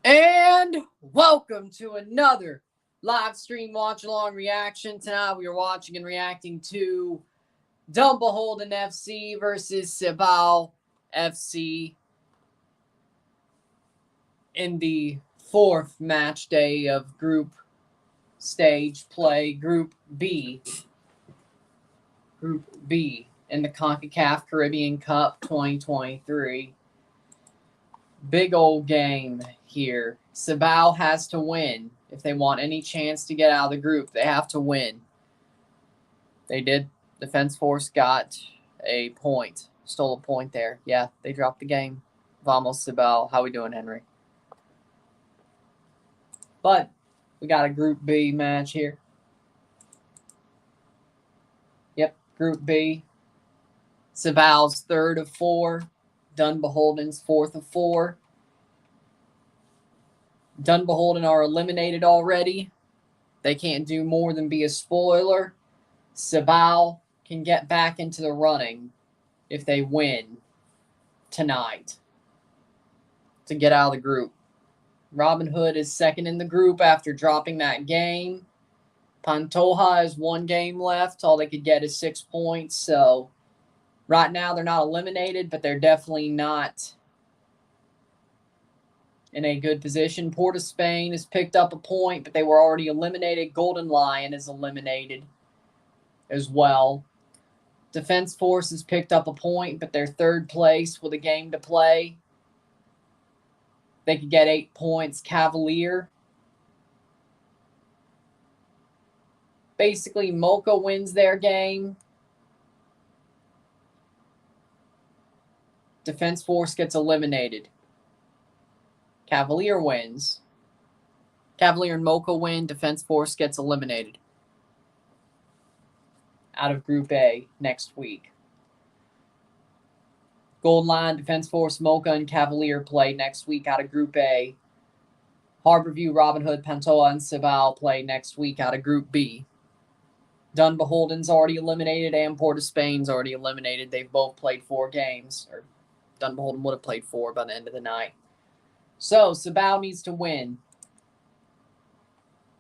And welcome to another live stream watch along reaction. Tonight we are watching and reacting to Dunbeholden FC versus Cibao FC in the fourth match day of group stage play, Group B. Group B in the CONCACAF Caribbean Cup 2023. Big old game here. Cibao has to win. If they want any chance to get out of the group, they have to win. They did. Defense Force got a point. Stole a point there. Yeah, they dropped the game. Vamos, Cibao. How we doing, Henry? But we got a Group B match here. Yep, Group B. Cibao's third of four. Dunbeholden's fourth of four. Dunbeholden are eliminated already. They can't do more than be a spoiler. Cibao can get back into the running if they win tonight to get out of the group. Robin Hood is second in the group after dropping that game. Pantoja has one game left. All they could get is 6 points. So right now they're not eliminated, but they're definitely not in a good position. Port of Spain has picked up a point, but they were already eliminated. Golden Lion is eliminated as well. Defense Force has picked up a point, but they're third place with a game to play. They could get 8 points. Cavalier. Basically, Mocha wins their game. Defense Force gets eliminated. Cavalier wins. Cavalier and Mocha win. Defense Force gets eliminated out of Group A next week. Golden Lion, Defense Force, Mocha, and Cavalier play next week out of Group A. Harborview, Robin Hood, Pantoja, and Cibao play next week out of Group B. Dunbeholden's already eliminated and Port of Spain's already eliminated. They've both played 4 games. Or Dunbeholden would have played 4 by the end of the night. So, Cibao needs to win.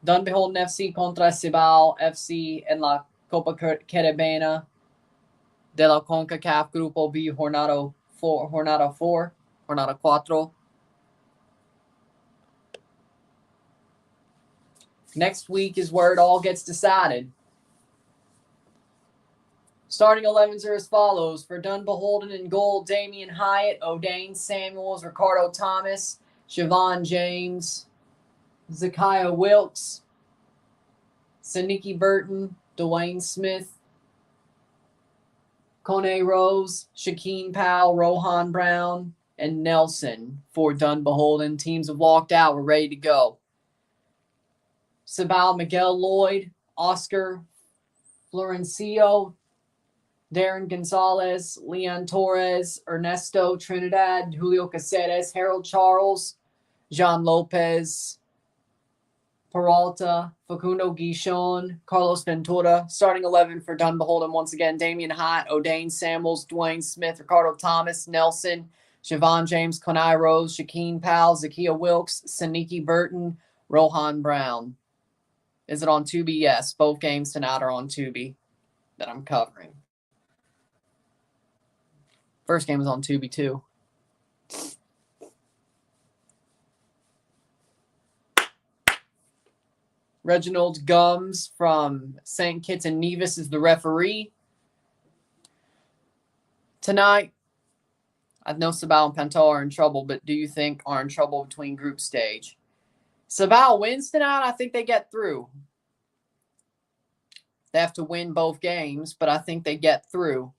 Dunbeholden FC contra Cibao FC en la Copa Caribeña de la CONCACAF Grupo B, Jornada 4. Next week is where it all gets decided. Starting 11s are as follows. For Dunbeholden in goal, Damian Hyatt, O'Dane Samuels, Ricardo Thomas, Siobhan James, Zakiah Wilkes, Saniki Burton, Dwayne Smith, Kone Rose, Shakeen Powell, Rohan Brown, and Nelson for Dunbeholden. Teams have walked out. We're ready to go. Cibao, Miguel Lloyd, Oscar Florencio, Darren Gonzalez, Leon Torres, Ernesto Trinidad, Julio Caceres, Harold Charles, Jean Lopez, Peralta, Facundo Guichon, Carlos Ventura. Starting 11 for Dunbeholden once again. Damian Hyatt, O'Dane Samuels, Dwayne Smith, Ricardo Thomas, Nelson, Siobhan James, Konai Rose, Shakeen Powell, Zakiah Wilkes, Saniki Burton, Rohan Brown. Is it on Tubi? Yes. Both games tonight are on Tubi that I'm covering. First game was on Tubi too. Reginald Gums from St. Kitts and Nevis is the referee. Tonight, I know Cibao and Pantoja are in trouble, but do you think are in trouble between group stage? Cibao wins tonight, I think they get through. They have to win both games, but I think they get through.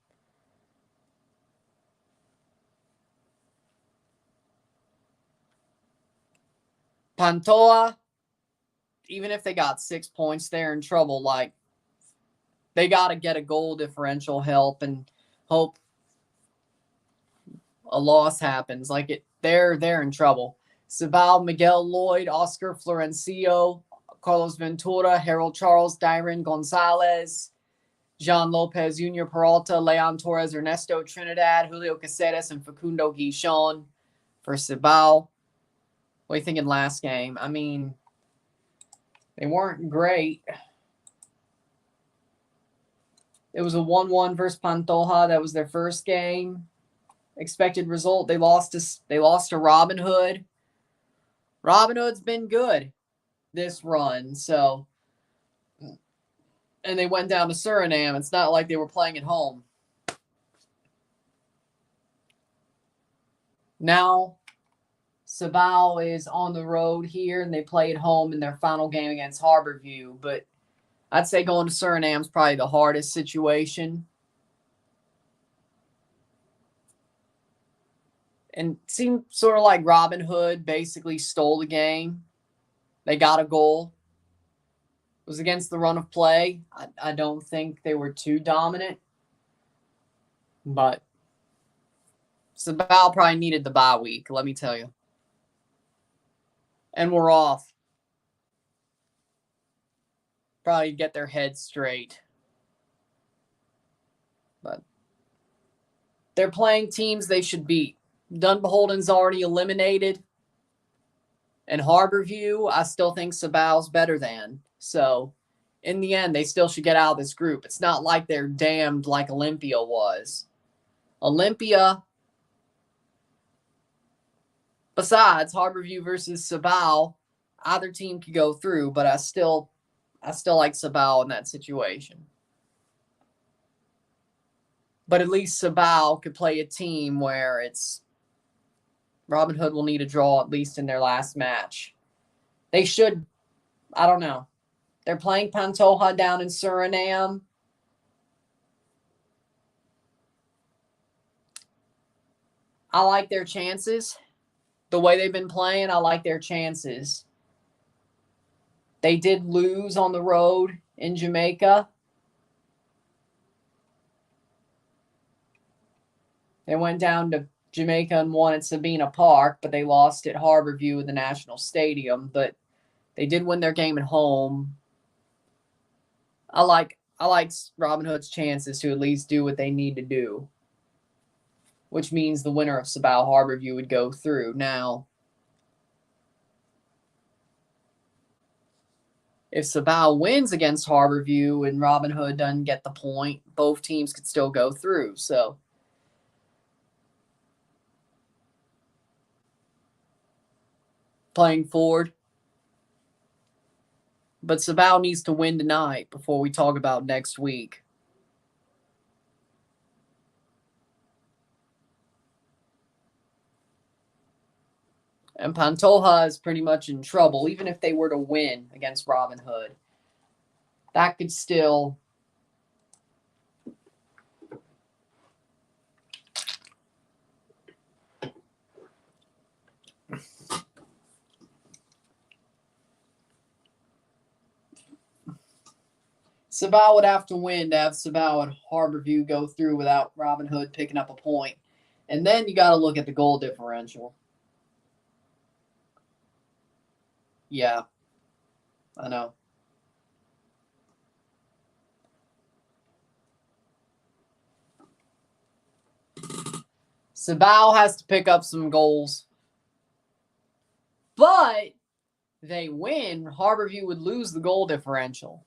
Pantoja, even if they got 6 points, they're in trouble. Like, they got to get a goal differential help and hope a loss happens. Like, they're in trouble. Cibao, Miguel Lloyd, Oscar Florencio, Carlos Ventura, Harold Charles, Darren Gonzalez, Jean Lopez Jr., Peralta, Leon Torres, Ernesto Trinidad, Julio Caceres, and Facundo Guichon for Cibao. What are you thinking last game? I mean, they weren't great. It was a 1-1 versus Pantoja. That was their first game. Expected result, they lost to Robin Hood. Robin Hood's been good this run, so, and they went down to Suriname. It's not like they were playing at home. Now, Cibao is on the road here, and they play at home in their final game against Harborview. But I'd say going to Suriname is probably the hardest situation. And it seemed sort of like Robin Hood basically stole the game. They got a goal. It was against the run of play. I don't think they were too dominant. But Cibao probably needed the bye week, let me tell you. And we're off. Probably get their heads straight. But they're playing teams they should beat. Dunbeholden's already eliminated. And Harborview, I still think Cibao's better than. So, in the end, they still should get out of this group. It's not like they're damned like Olympia was. Olympia, besides Harborview versus Cibao, either team could go through, but I still like Cibao in that situation. But at least Cibao could play a team where it's Robin Hood will need a draw at least in their last match. They should, I don't know. They're playing Pantoja down in Suriname. I like their chances. The way they've been playing, I like their chances. They did lose on the road in Jamaica. They went down to Jamaica and won at Sabina Park, but they lost at Harborview at the National Stadium. But they did win their game at home. I like Robin Hood's chances to at least do what they need to do, which means the winner of Cibao Harborview would go through. Now, if Cibao wins against Harborview and Robin Hood doesn't get the point, both teams could still go through. So, playing forward. But Cibao needs to win tonight before we talk about next week. And Pantoja is pretty much in trouble, even if they were to win against Robin Hood. That could still Cibao would have to win to have Cibao and Harborview go through without Robin Hood picking up a point. And then you got to look at the goal differential. Yeah, I know. Cibao has to pick up some goals. But they win, Harborview would lose the goal differential.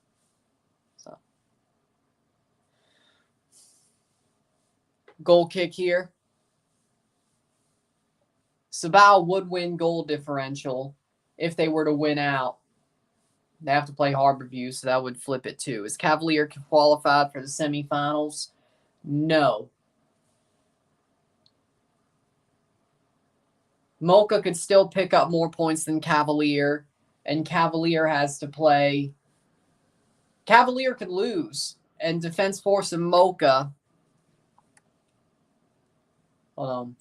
So, goal kick here. Cibao would win goal differential if they were to win out. They have to play Harborview, so that would flip it too. Is Cavalier qualified for the semifinals? No. Mocha could still pick up more points than Cavalier, and Cavalier has to play. Cavalier could lose, and Defense Force and Mocha. Hold on.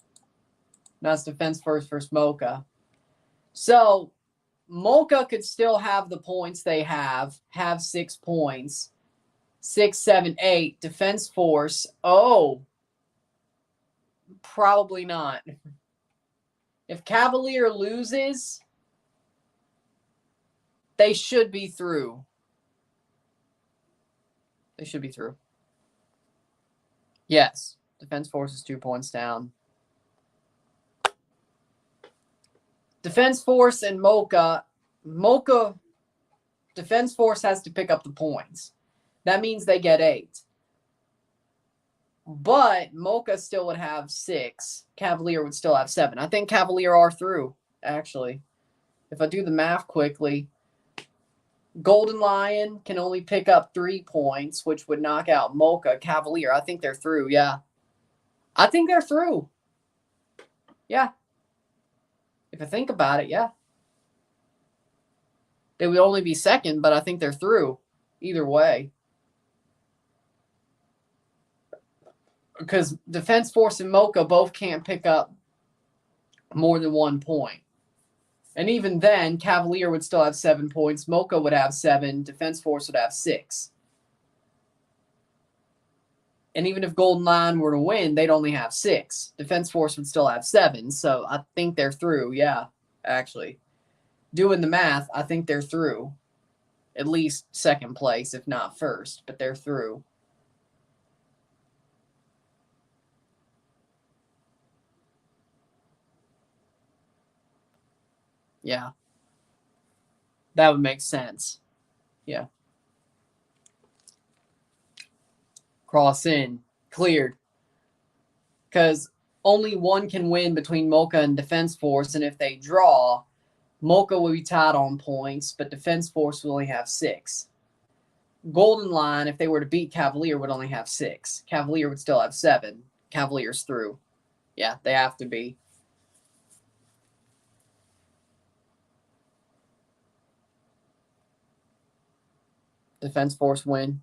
That's Defense Force versus Mocha. So, Mocha could still have the points they have 6 points. 6, 7, 8. Defense Force. Oh. Probably not. If Cavalier loses, they should be through. They should be through. Yes. Defense Force is 2 points down. Defense Force and Mocha. Mocha Defense Force has to pick up the points. That means they get 8. But Mocha still would have 6. Cavalier would still have 7. I think Cavalier are through, actually. If I do the math quickly, Golden Lion can only pick up 3 points, which would knock out Mocha. Cavalier, I think they're through, yeah. I think they're through. Yeah. If I think about it, yeah. They would only be second, but I think they're through either way. Because Defense Force and Mocha both can't pick up more than 1 point. And even then, Cavalier would still have 7 points. Mocha would have 7. Defense Force would have 6. And even if Golden Lion were to win, they'd only have 6. Defense Force would still have 7. So I think they're through. Yeah, actually. Doing the math, I think they're through. At least second place, if not first. But they're through. Yeah. That would make sense. Yeah. Cross in. Cleared. Because only one can win between Mocha and Defense Force. And if they draw, Mocha will be tied on points, but Defense Force will only have 6. Golden Lion, if they were to beat Cavalier, would only have 6. Cavalier would still have 7. Cavalier's through. Yeah, they have to be. Defense Force win.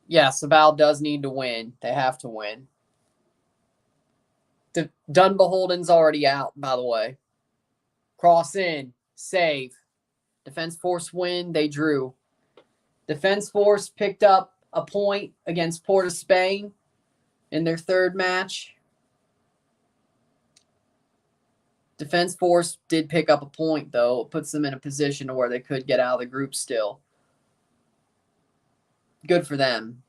Yeah, Cibao does need to win. They have to win. Dunbeholden's already out, by the way. Cross in. Save. Defense Force win. They drew. Defense Force picked up a point against Port of Spain in their third match. Defense Force did pick up a point, though. It puts them in a position to where they could get out of the group still. Good for them.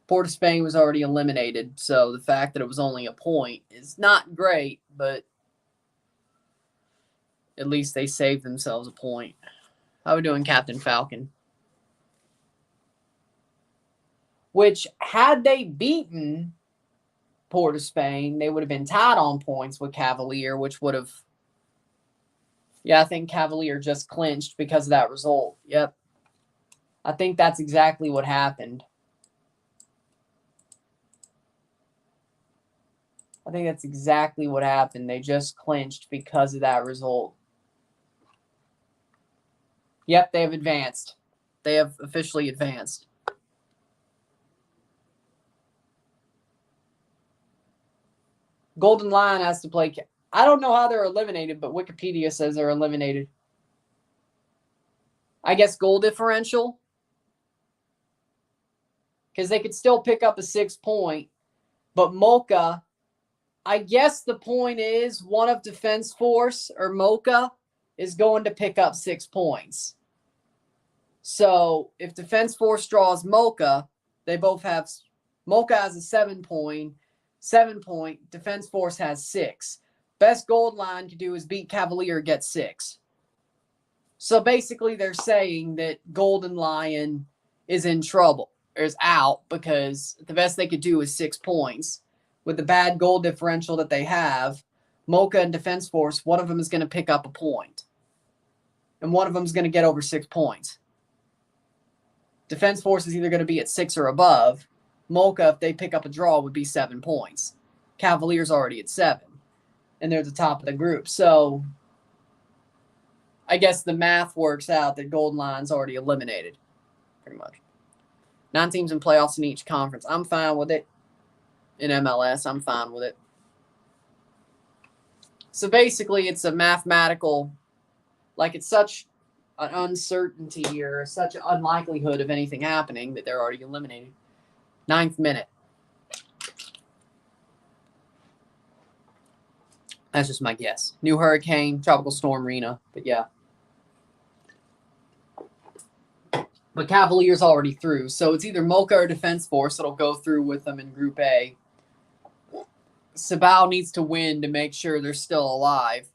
Port of Spain was already eliminated, so the fact that it was only a point is not great, but at least they saved themselves a point. How are we doing, Captain Falcon? Which, had they beaten Port of Spain, they would have been tied on points with Cavalier, which would have... Yeah, I think Cavalier just clinched because of that result. Yep. I think that's exactly what happened. I think that's exactly what happened. They just clinched because of that result. Yep, they have advanced. They have officially advanced. Golden Lion has to play... I don't know how they're eliminated, but Wikipedia says they're eliminated. I guess goal differential. Because they could still pick up a 6 point. But Mocha... I guess the point is one of Defense Force or Mocha is going to pick up 6 points. So if Defense Force draws Mocha, they both have... Mocha has a 7 point. Defense Force has 6. Best Gold Line to do is beat Cavalier, get 6. So basically they're saying that Golden Lion is in trouble, or is out, because the best they could do is 6 points. With the bad goal differential that they have, Mocha and Defense Force, one of them is going to pick up a point. And one of them is going to get over 6 points. Defense Force is either going to be at 6 or above. Mocha, if they pick up a draw, would be 7 points. Cavalier's already at 7. And they're at the top of the group. So, I guess the math works out that Golden Lion's already eliminated. Pretty much. 9 teams in playoffs in each conference. I'm fine with it. In MLS, I'm fine with it. So basically, it's a mathematical, like it's such an uncertainty or such an unlikelihood of anything happening that they're already eliminated. 9th minute. That's just my guess. New hurricane, tropical storm, Rena, but yeah. But Cavalier's already through, so it's either Mocha or Defense Force that'll go through with them in Group A. Cibao needs to win to make sure they're still alive.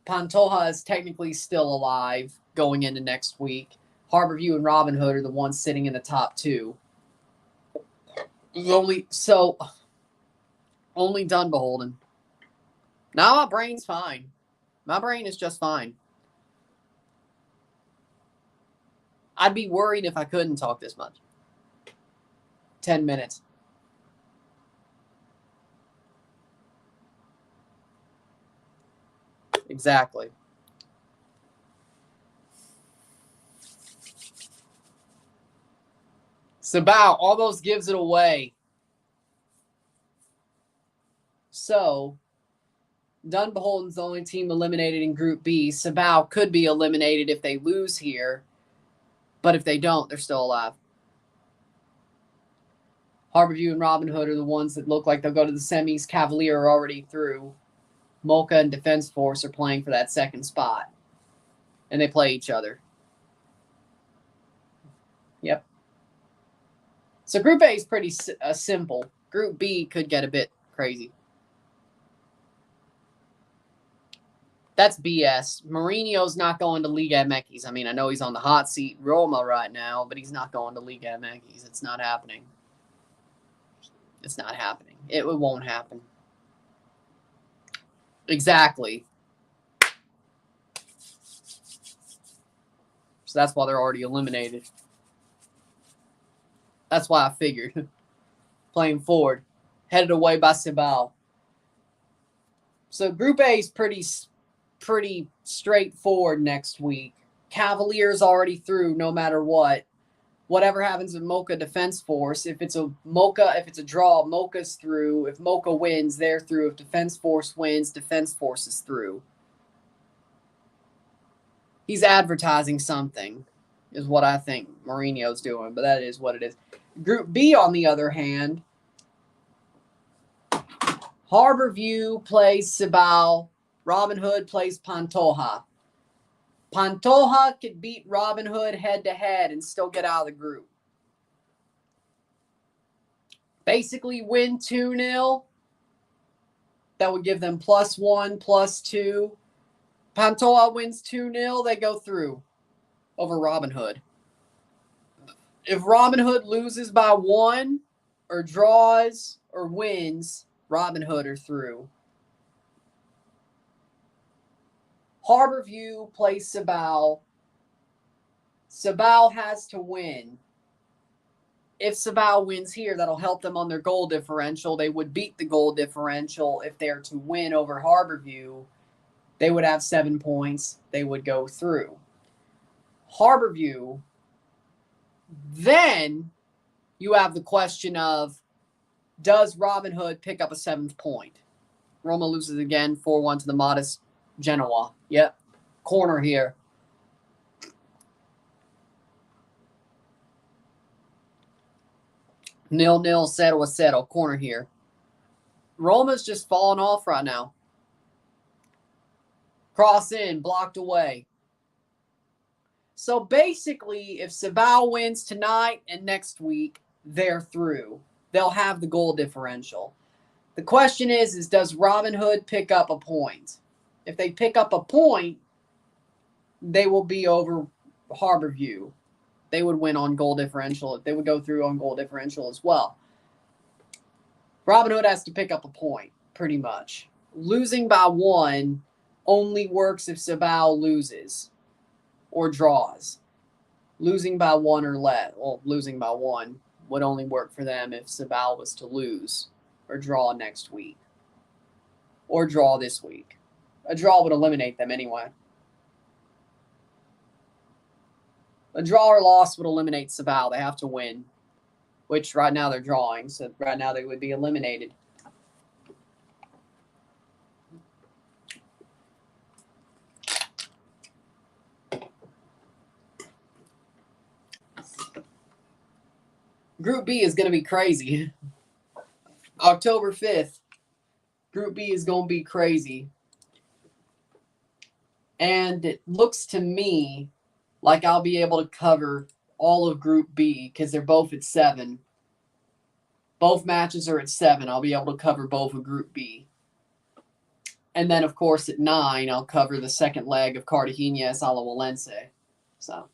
Pantoja is technically still alive going into next week. Harborview and Robin Hood are the ones sitting in the top two. Only Dunbeholden. Now my brain's fine. My brain is just fine. I'd be worried if I couldn't talk this much. 10 minutes. Exactly. Cibao almost gives it away. So, Dunbeholden's the only team eliminated in Group B. Cibao could be eliminated if they lose here, but if they don't, they're still alive. Harborview and Robin Hood are the ones that look like they'll go to the semis. Cavalier are already through. Mocha and Defense Force are playing for that second spot, and they play each other. Yep. So Group A is pretty simple. Group B could get a bit crazy. That's BS. Mourinho's not going to Liga MX. I mean, I know he's on the hot seat in Roma right now, but he's not going to Liga MX. It's not happening. It's not happening. It won't happen. Exactly. So that's why they're already eliminated. That's why I figured. Playing forward. Headed away by Cibao. So Group A is pretty straightforward next week. Cavaliers already through no matter what. Whatever happens with Mocha Defense Force, if it's a draw, Mocha's through. If Mocha wins, they're through. If Defense Force wins, Defense Force is through. He's advertising something, is what I think Mourinho's doing, but that is what it is. Group B, on the other hand, Harborview plays Cibao. Robin Hood plays Pantoja. Pantoja could beat Robin Hood head-to-head and still get out of the group. Basically win 2-0. That would give them +1, +2. Pantoja wins 2-0, they go through over Robin Hood. If Robin Hood loses by 1 or draws or wins, Robin Hood are through. Harborview plays Cibao. Cibao has to win. If Cibao wins here, that'll help them on their goal differential. They would beat the goal differential if they're to win over Harborview. They would have 7 points. They would go through. Harborview. Then you have the question of, does Robin Hood pick up a 7th point? Roma loses again, 4-1 to the modest Genoa. Yep. Corner here. Nil-nil, 0-0. Corner here. Roma's just falling off right now. Cross in, blocked away. So basically, if Cibao wins tonight and next week, they're through. They'll have the goal differential. The question is does Robin Hood pick up a point? If they pick up a point, they will be over Harborview. They would win on goal differential. They would go through on goal differential as well. Robin Hood has to pick up a point, pretty much. Losing by 1 only works if Cibao loses or draws. Losing by 1 or less, well, losing by 1 would only work for them if Cibao was to lose or draw next week or draw this week. A draw would eliminate them anyway. A draw or loss would eliminate Cibao. They have to win, which right now they're drawing, so right now they would be eliminated. Group B is going to be crazy. October 5th, Group B is going to be crazy. And it looks to me like I'll be able to cover all of Group B because they're both at 7. Both matches are at 7. I'll be able to cover both of Group B. And then, of course, at 9, I'll cover the second leg of Cartagena-Alajuelense. So,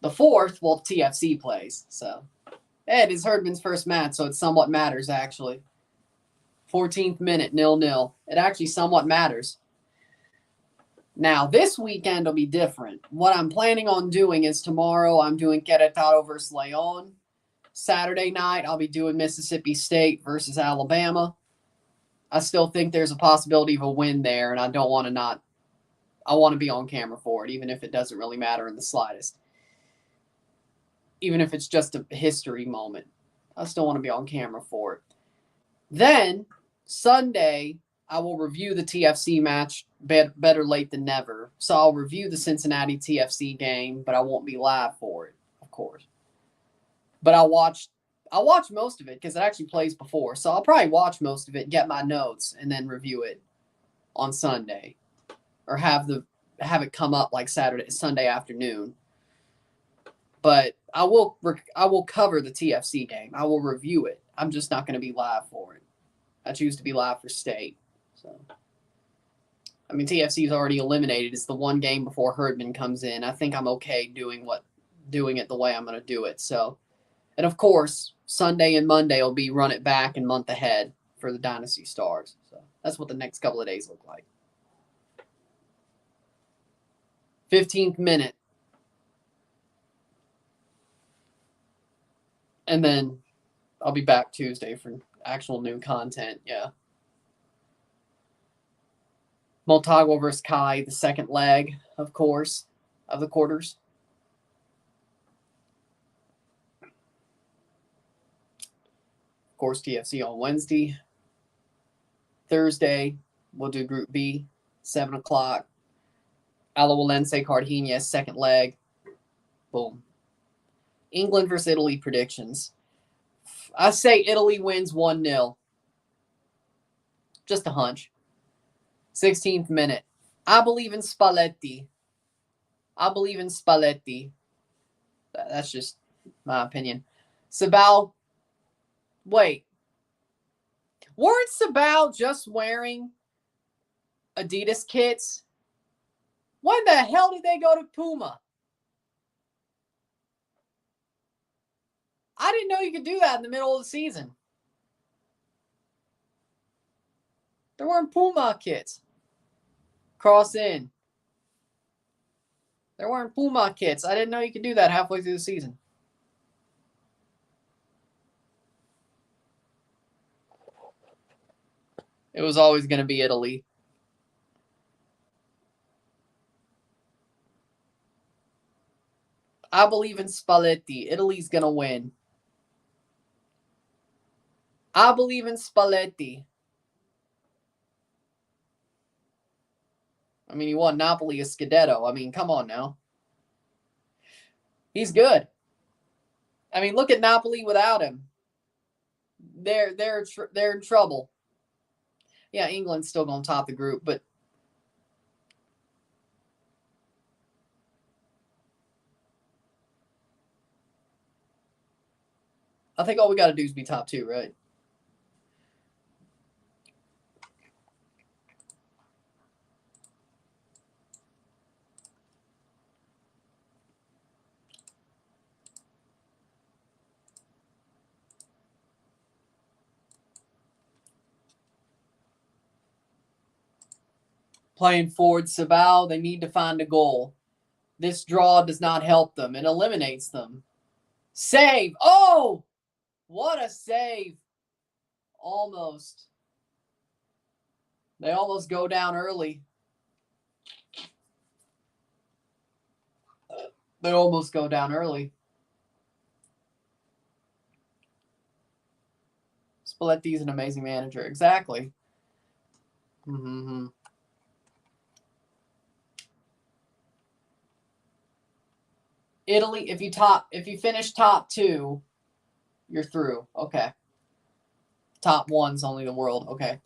the 4th, well, TFC plays. So, it is Herdman's first match, so it somewhat matters, actually. 14th minute, 0-0. It actually somewhat matters. Now, this weekend will be different. What I'm planning on doing is tomorrow I'm doing Querétaro versus León. Saturday night, I'll be doing Mississippi State versus Alabama. I still think there's a possibility of a win there, and I don't want to not. I want to be on camera for it, even if it doesn't really matter in the slightest. Even if it's just a history moment, I still want to be on camera for it. Then, Sunday, I will review the TFC match, better late than never. So I'll review the Cincinnati TFC game, but I won't be live for it, of course. But I'll watch most of it because it actually plays before. So I'll probably watch most of it, get my notes, and then review it on Sunday. Or have it come up like Sunday afternoon. But I will cover the TFC game. I will review it. I'm just not going to be live for it. I choose to be live for State. So, I mean, TFC is already eliminated. It's the one game before Herdman comes in. I think I'm okay doing it the way I'm going to do it. So, and of course, Sunday and Monday will be run it back and month ahead for the Dynasty Stars. So that's what the next couple of days look like. 15th minute. And then I'll be back Tuesday for actual new content. Yeah. Motagua versus Kai, the second leg, of course, of the quarters. Of course, TFC on Wednesday. Thursday, we'll do Group B, 7 o'clock. Alajuelense, Cartagena, second leg. Boom. England versus Italy predictions. I say Italy wins 1-0. Just a hunch. 16th minute. I believe in Spalletti. That's just my opinion. Cibao. Wait. Weren't Cibao just wearing Adidas kits? When the hell did they go to Puma? I didn't know you could do that in the middle of the season. There weren't Puma kits. Cross in. There weren't Puma kits. I didn't know you could do that halfway through the season. It was always going to be Italy. I believe in Spalletti. Italy's going to win. I believe in Spalletti. I mean, he won Napoli a Scudetto. I mean, come on now. He's good. I mean, look at Napoli without him. They're in trouble. Yeah, England's still going to top the group, but I think all we got to do is be top 2, right? Playing forward, Cibao, they need to find a goal. This draw does not help them. It eliminates them. Save. Oh, what a save. Almost. They almost go down early. They almost go down early. Spalletti's an amazing manager. Exactly. Mm-hmm. Italy, if you finish top 2, you're through. Okay. Top 1's only the world. Okay.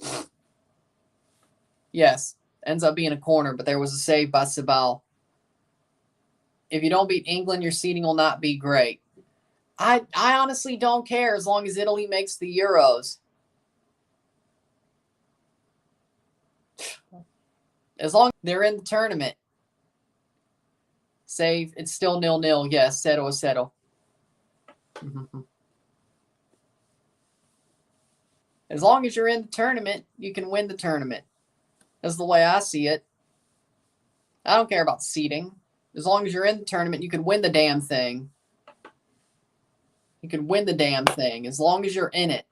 Yes. Ends up being a corner, but there was a save by Cibao. If you don't beat England, your seeding will not be great. I honestly don't care as long as Italy makes the Euros. As long as they're in the tournament. Save. It's still 0-0. Yes, 0-0. As long as you're in the tournament, you can win the tournament. That's the way I see it. I don't care about seeding. As long as you're in the tournament, you can win the damn thing. You can win the damn thing as long as you're in it.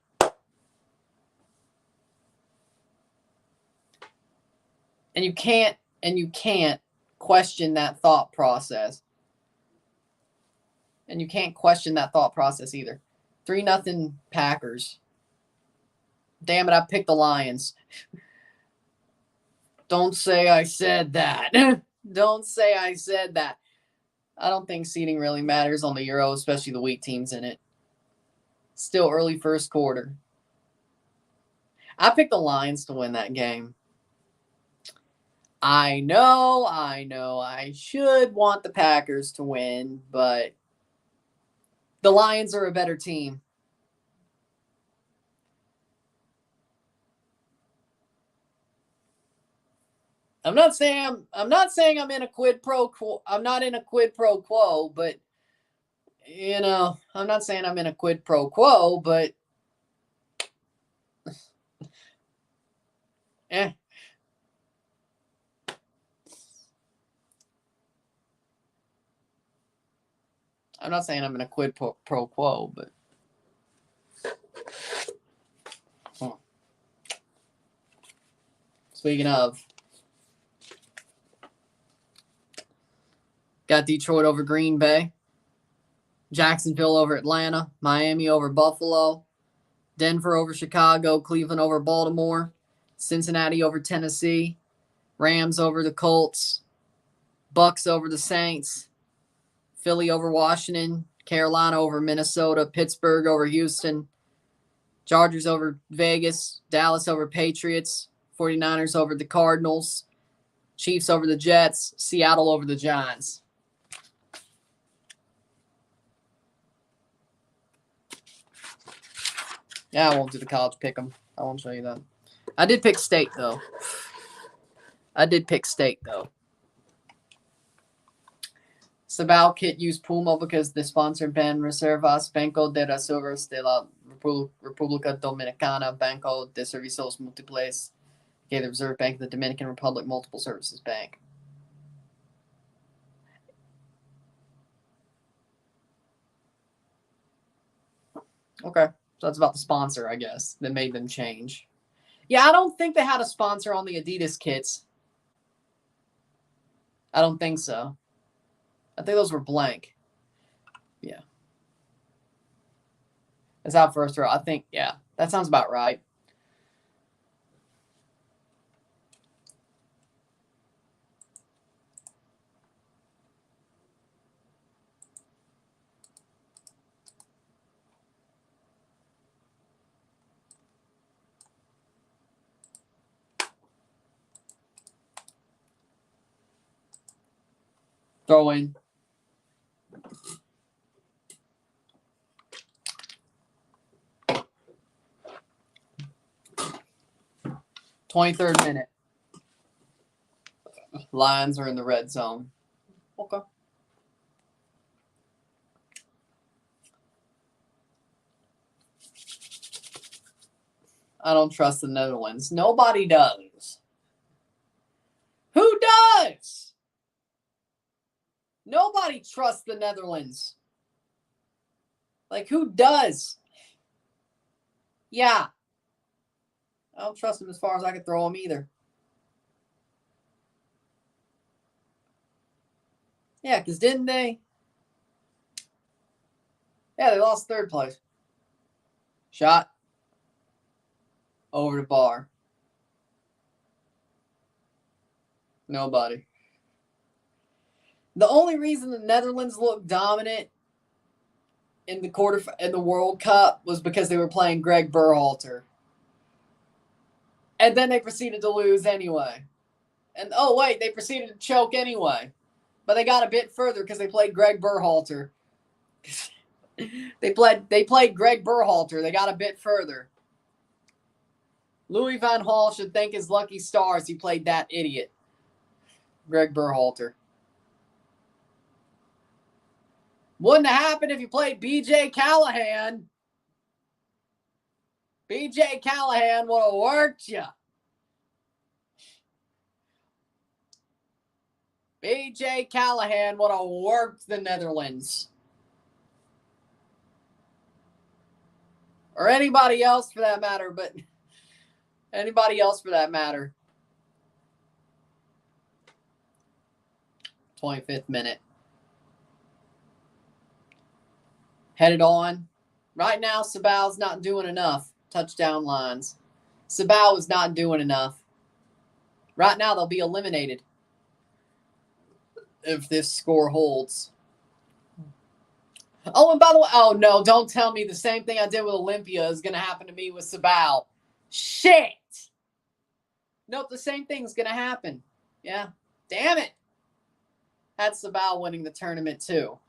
And you can't question that thought process. And you can't question that thought process either. 3-0 Packers. Damn it, I picked the Lions. Don't say I said that. Don't say I said that. I don't think seeding really matters on the Euro, especially the weak teams in it. Still early first quarter. I picked the Lions to win that game. I know. I should want the Packers to win, but the Lions are a better team. I'm not saying I'm in a quid pro quo. I'm not in a quid pro quo, but I'm not saying I'm in a quid pro quo, but I'm not saying I'm in a quid pro quo, but speaking of, got Detroit over Green Bay, Jacksonville over Atlanta, Miami over Buffalo, Denver over Chicago, Cleveland over Baltimore, Cincinnati over Tennessee, Rams over the Colts, Bucks over the Saints, Philly over Washington, Carolina over Minnesota, Pittsburgh over Houston, Chargers over Vegas, Dallas over Patriots, 49ers over the Cardinals, Chiefs over the Jets, Seattle over the Giants. Yeah, I won't do the college pick 'em. I won't show you that. I did pick state, though. Cibao kit used Puma because the sponsor Ben Reservas Banco de Reservas de la República Dominicana Banco de Servicios Múltiples. Okay, the Reserve Bank of the Dominican Republic Multiple Services Bank. Okay, so that's about the sponsor, I guess, that made them change. Yeah, I don't think they had a sponsor on the Adidas kits. I don't think so. I think those were blank. Yeah. It's out first row. I think, yeah, that sounds about right. Throw in. "23rd minute. Lions are in the red zone." Okay. I don't trust the Netherlands. Nobody does. Who does? Nobody trusts the Netherlands. Like, who does? Yeah. I don't trust them as far as I can throw them either. Yeah, because didn't they? Yeah, they lost third place. Shot. Over the bar. Nobody. The only reason the Netherlands looked dominant in the World Cup was because they were playing Greg Berhalter. And then they proceeded to lose anyway. And oh wait, they proceeded to choke anyway. But they got a bit further because they played Greg Berhalter. They played Greg Berhalter. They got a bit further. Louis Van Gaal should thank his lucky stars he played that idiot, Greg Berhalter. Wouldn't have happened if you played B.J. Callahan. B.J. Callahan would have worked you. B.J. Callahan would have worked the Netherlands. Or anybody else for that matter, but anybody else for that matter. 25th minute. Headed on. Right now, Cibao's not doing enough. Touchdown lines. Cibao is not doing enough. Right now, they'll be eliminated if this score holds. Oh, and by the way, oh no, don't tell me the same thing I did with Olympia is going to happen to me with Cibao. Shit. Nope, the same thing's going to happen. Yeah. Damn it. That's Cibao winning the tournament too.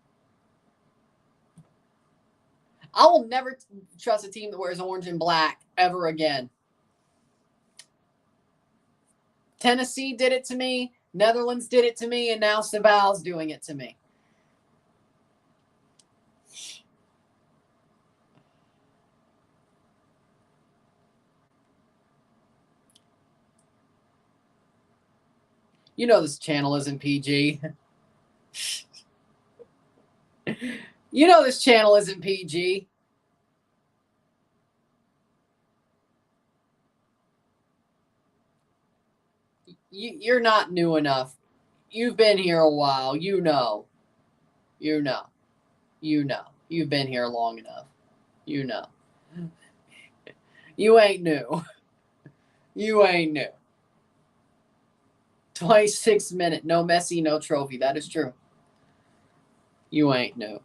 I will never trust a team that wears orange and black ever again. Tennessee did it to me. Netherlands did it to me. And now Cibao's doing it to me. You know this channel isn't PG. You know this channel isn't PG. You're not new enough. You've been here a while. You know. You know. You know. You've been here long enough. You know. You ain't new. You ain't new. 26 minute. No Messi, no trophy. That is true. You ain't new.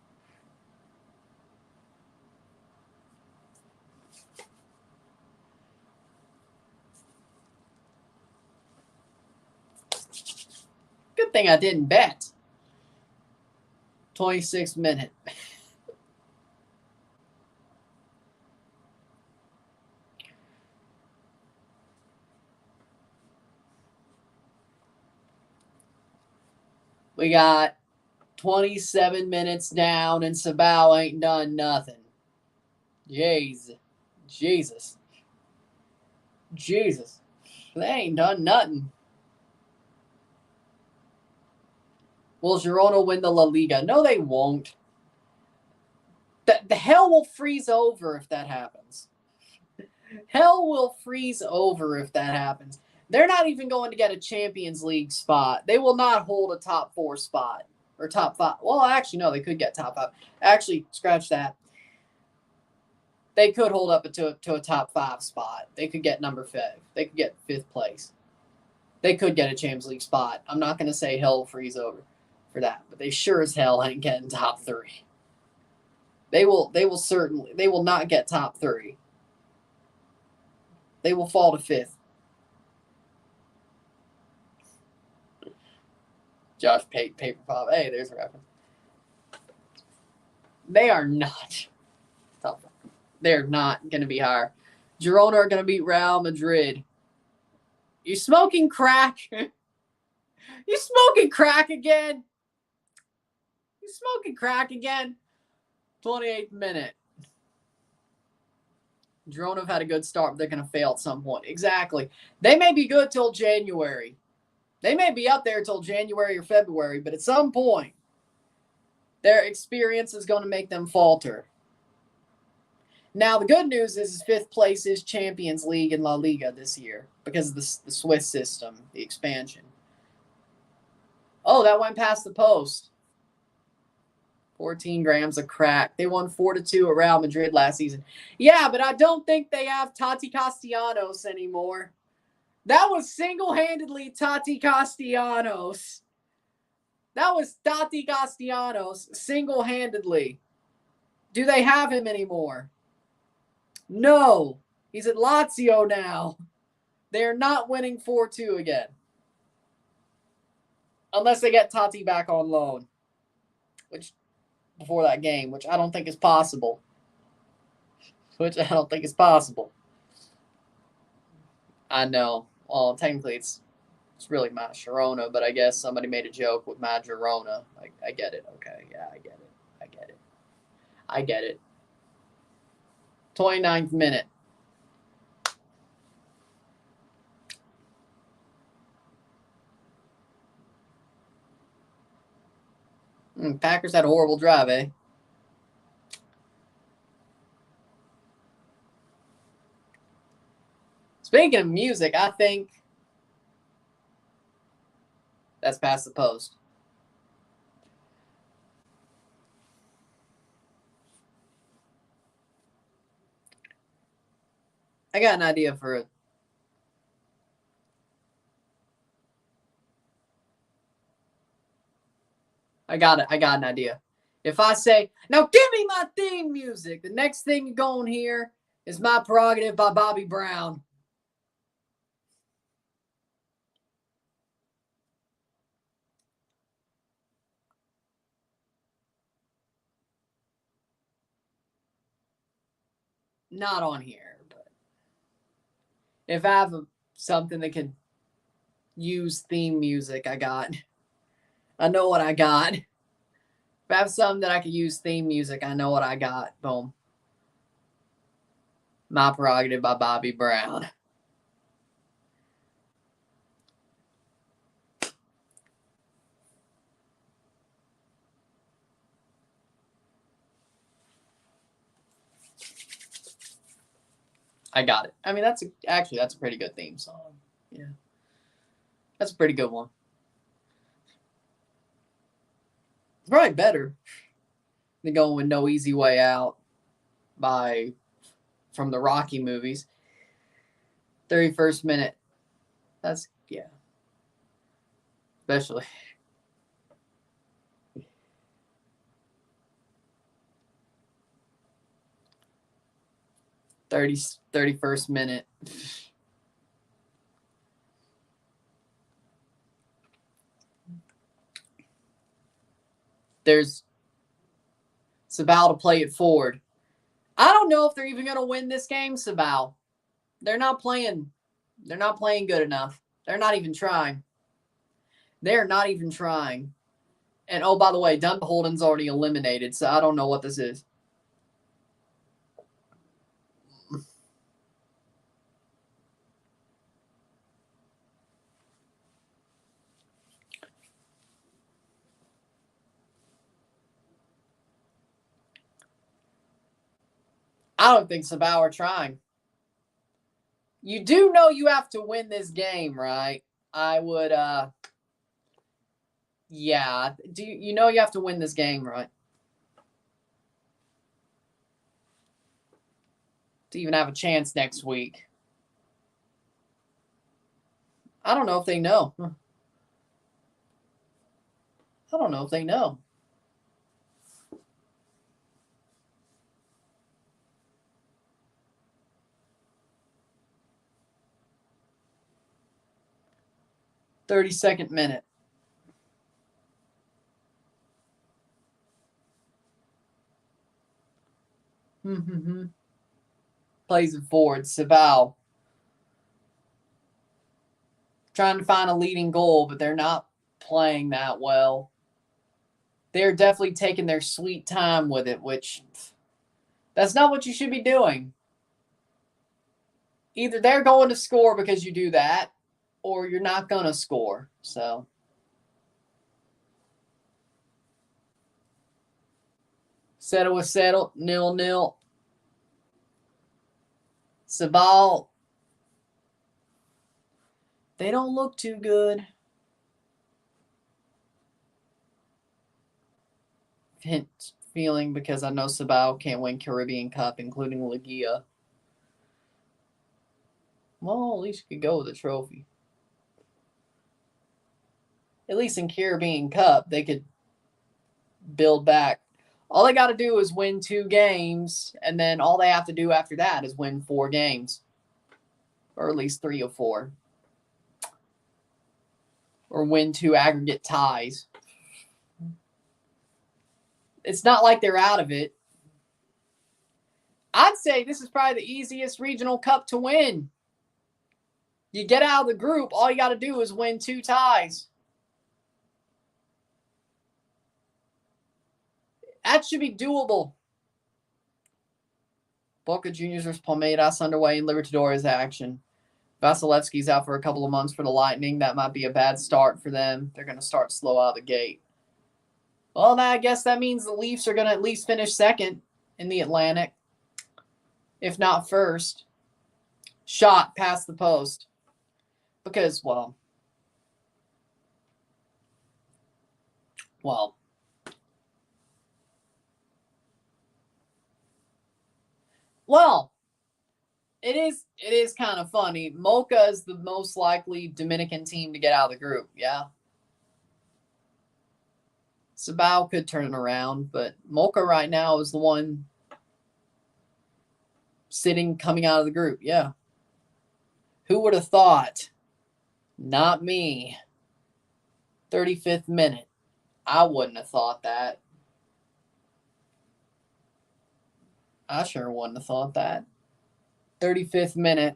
Good thing I didn't bet. 26 minute. We got 27 minutes down and Cibao ain't done nothing. Jesus. They ain't done nothing. Will Girona win the La Liga? No, they won't. The hell will freeze over if that happens. Hell will freeze over if that happens. They're not even going to get a Champions League spot. They will not hold a top 4 spot. Or top 5. Well, actually, no, they could get top 5. Actually, scratch that. They could hold up to a top 5 spot. They could get number 5. They could get 5th place. They could get a Champions League spot. I'm not going to say hell will freeze over for that, but they sure as hell ain't getting top 3. They will not get top 3. They will fall to 5th. Josh Paper Pop. Hey, there's a reference. They are not top 5. They're not going to be higher. Girona are going to beat Real Madrid. You smoking crack? You smoking crack again? You smoking crack again? 28th minute. Girona have had a good start, but they're going to fail at some point. Exactly. They may be good till January. They may be up there till January or February, but at some point, their experience is going to make them falter. Now, the good news is 5th place is Champions League and La Liga this year because of the Swiss system, the expansion. Oh, that went past the post. 14 grams of crack. They won 4-2 at Real Madrid last season. Yeah, but I don't think they have Tati Castellanos anymore. That was single-handedly Tati Castellanos. That was Tati Castellanos single-handedly. Do they have him anymore? No. He's at Lazio now. They're not winning 4-2 again. Unless they get Tati back on loan. Which before that game, which I don't think is possible. I know. Well, technically it's really Matt Sharona, but I guess somebody made a joke with Matt Girona. I get it. Okay, yeah, I get it. 29th minute. Packers had a horrible drive, eh? Speaking of music, I think that's past the post. I got an idea for it. I got an idea. If I say, now give me my theme music, the next thing you're going to hear is My Prerogative by Bobby Brown. Not on here, but if I have something that could use theme music, I know what I got. If I have something that I could use theme music, I know what I got. Boom. My Prerogative by Bobby Brown. I got it. I mean, that's a pretty good theme song. Yeah. That's a pretty good one. It's probably better than going with No Easy Way Out from the Rocky movies. 31st minute. That's, yeah. Especially. 31st minute. There's Cibao to play it forward. I don't know if they're even going to win this game, Cibao. They're not playing good enough. They're not even trying. And oh, by the way, Dunbeholden's already eliminated, so I don't know what this is. I don't think Cibao are trying. You do know you have to win this game, right? I would, yeah. Do you know you have to win this game, right? To even have a chance next week. I don't know if they know. 32nd minute. Plays it forward. Cibao trying to find a leading goal, but they're not playing that well. They're definitely taking their sweet time with it, which that's not what you should be doing. Either they're going to score because you do that, or you're not going to score. So settle with settle, 0-0. Cibao, they don't look too good. Hint feeling because I know Cibao can't win Caribbean Cup, including Ligia. Well, at least you could go with a trophy. At least in Caribbean Cup, they could build back. All they got to do is win 2 games, and then all they have to do after that is win 4 games. Or at least 3 or 4. Or win 2 aggregate ties. it's not like they're out of it. I'd say this is probably the easiest regional cup to win. You get out of the group, all you got to do is win 2 ties. That should be doable. Boca Juniors vs. Palmeiras underway in Libertadores action. Vasilevsky's out for a couple of months for the Lightning. That might be a bad start for them. They're going to start slow out of the gate. Well, now I guess that means the Leafs are going to at least finish second in the Atlantic, if not first. Shot past the post. Because, well, it is kind of funny. Mocha is the most likely Dominican team to get out of the group, yeah. Cibao could turn it around, but Mocha right now is the one coming out of the group, yeah. Who would have thought? Not me. 35th minute. I wouldn't have thought that. I sure wouldn't have thought that. 35th minute.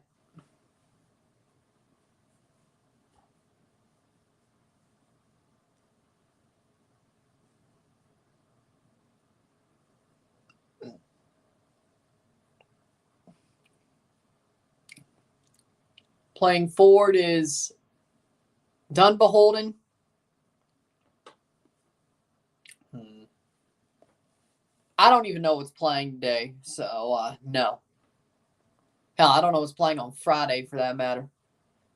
Playing forward is Dunbeholden. I don't even know what's playing today, so no. Hell, I don't know what's playing on Friday for that matter.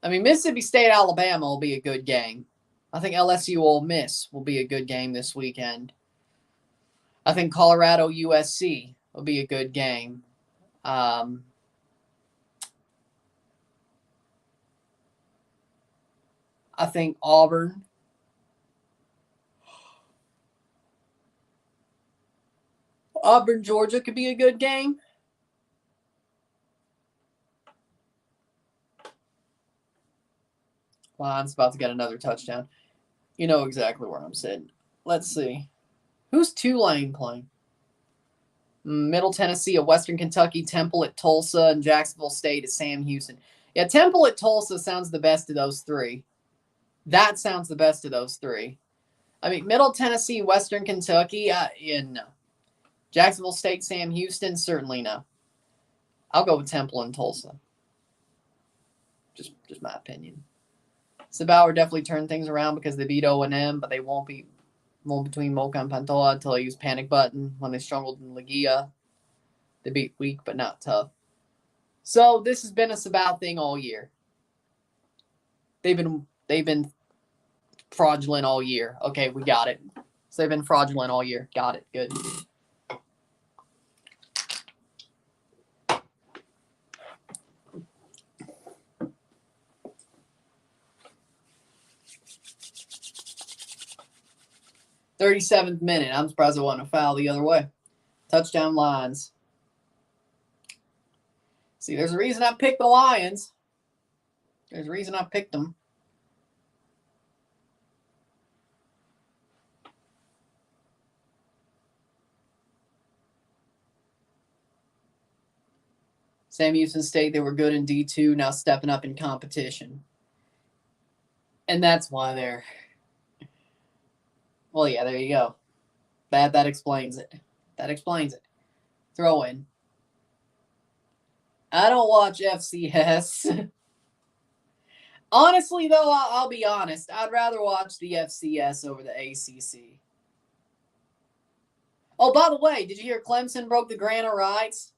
I mean, Mississippi State, Alabama will be a good game. I think LSU Ole Miss will be a good game this weekend. I think Colorado USC will be a good game. I think Auburn. Auburn, Georgia could be a good game. Lions about to get another touchdown. You know exactly where I'm sitting. Let's see. Who's Tulane playing? Middle Tennessee at Western Kentucky, Temple at Tulsa, and Jacksonville State at Sam Houston. Yeah, Temple at Tulsa sounds the best of those 3. That sounds the best of those 3. I mean, Middle Tennessee, Western Kentucky, no. Jacksonville State, Sam Houston, certainly no. I'll go with Temple and Tulsa. Just my opinion. Cibao definitely turned things around because they beat O&M, but they won't beat between Mocha and Pantoja until they use panic button when they struggled in Ligia. They beat weak but not tough. So this has been a Cibao thing all year. They've been fraudulent all year. Okay, we got it. So they've been fraudulent all year. Got it. Good. "37th minute. I'm surprised it wasn't a foul the other way. Touchdown Lions. See, there's a reason I picked the Lions. There's a reason I picked them. Sam Houston State, they were good in D2, now stepping up in competition. And that's why they're... Well, yeah, there you go. That explains it. That explains it. Throw in. I don't watch FCS. Honestly, though, I'll be honest. I'd rather watch the FCS over the ACC. Oh, by the way, did you hear Clemson broke the grant of rights?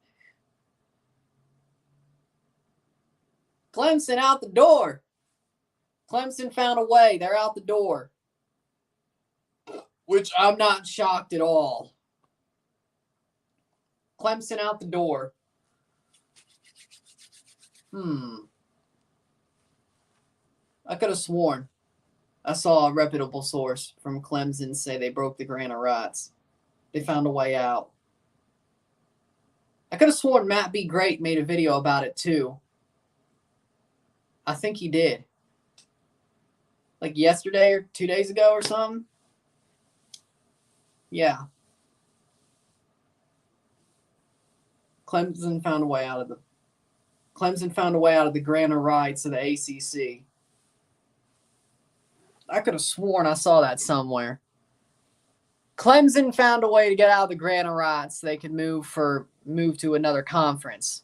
Clemson out the door. Clemson found a way. They're out the door. Which I'm not shocked at all. Clemson out the door. I could have sworn I saw a reputable source from Clemson say they broke the grant of rights. They found a way out. I could have sworn Matt B. Great made a video about it too. I think he did. Like yesterday or 2 days ago or something. Yeah. Clemson found a way out of the grant of rights of the ACC. I could have sworn I saw that somewhere. Clemson found a way to get out of the grant of rights so they could move to another conference.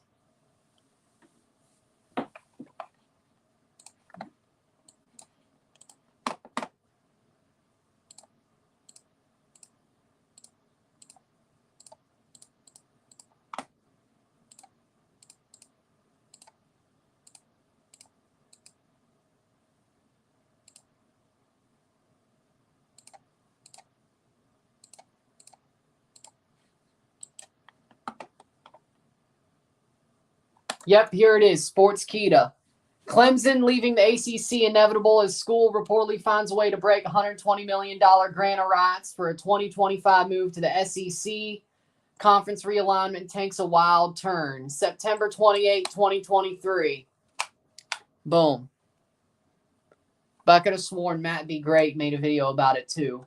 Yep, here it is. Sportskeeda. Clemson leaving the ACC inevitable as school reportedly finds a way to break $120 million grant of rights for a 2025 move to the SEC. Conference realignment takes a wild turn. September 28, 2023. Boom. But I could have sworn Matt Be Great made a video about it too.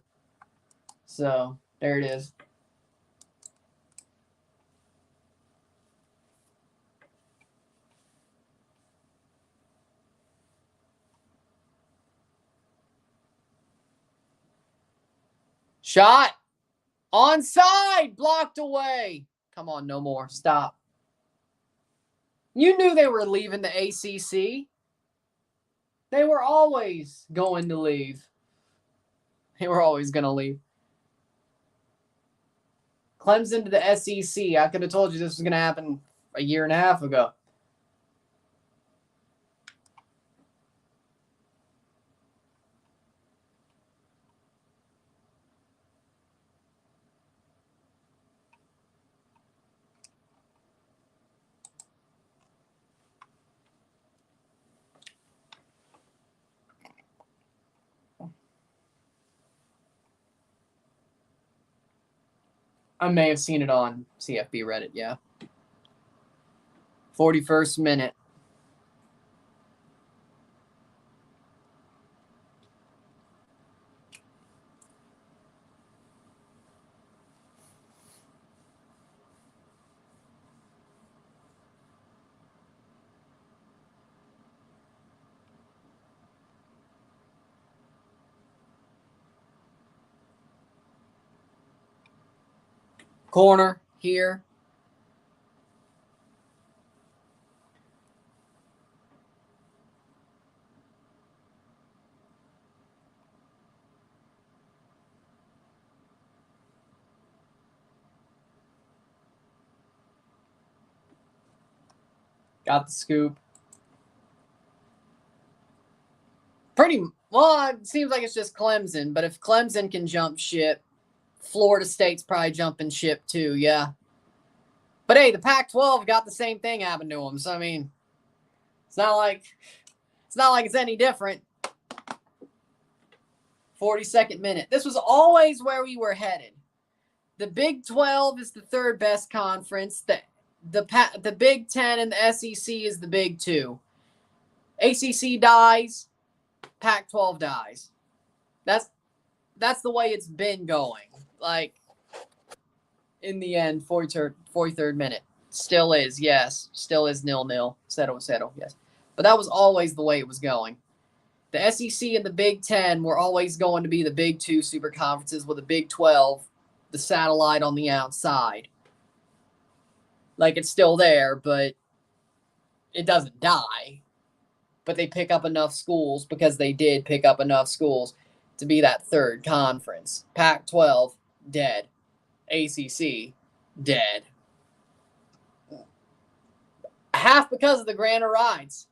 So, there it is. Shot. Onside. Blocked away. Come on, no more. Stop. You knew they were leaving the ACC. They were always going to leave. They were always going to leave. Clemson to the SEC. I could have told you this was going to happen a year and a half ago. I may have seen it on CFB Reddit, yeah. 41st minute. Corner here. Got the scoop. Well, it seems like it's just Clemson, but if Clemson can jump ship, Florida State's probably jumping ship too, yeah. But hey, the Pac-12 got the same thing happen to them. So I mean, it's not like it's any different. 42nd minute. This was always where we were headed. The Big 12 is the third best conference. The Big 10 and the SEC is the Big 2. ACC dies, Pac-12 dies. That's the way it's been going. Like, in the end, 43rd minute. Still is, yes. Still is 0-0. Settle, yes. But that was always the way it was going. The SEC and the Big 10 were always going to be the Big 2 super conferences with the Big 12, the satellite on the outside. Like, it's still there, but it doesn't die. But they pick up enough schools because they did pick up enough schools to be that third conference. Pac-12, dead. ACC, dead. Half because of the grant of rights.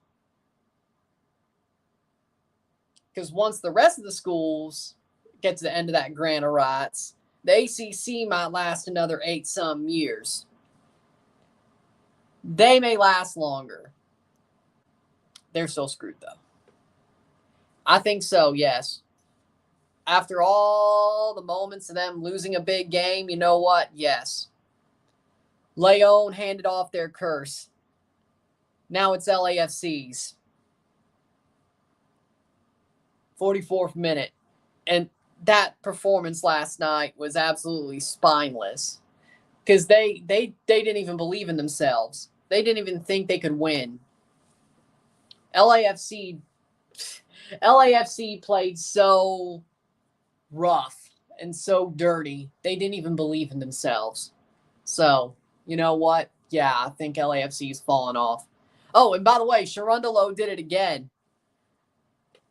Because once the rest of the schools get to the end of that grant of rights, the ACC might last another 8-some years. They may last longer. They're still screwed, though. I think so, yes. After all the moments of them losing a big game, you know what? Yes. Leon handed off their curse. Now it's LAFC's. 44th minute. And that performance last night was absolutely spineless. because they didn't even believe in themselves. They didn't even think they could win. LAFC played so rough and so dirty. They didn't even believe in themselves. So, you know what? Yeah, I think LAFC's fallen off. Oh, and by the way, Sharundalo did it again.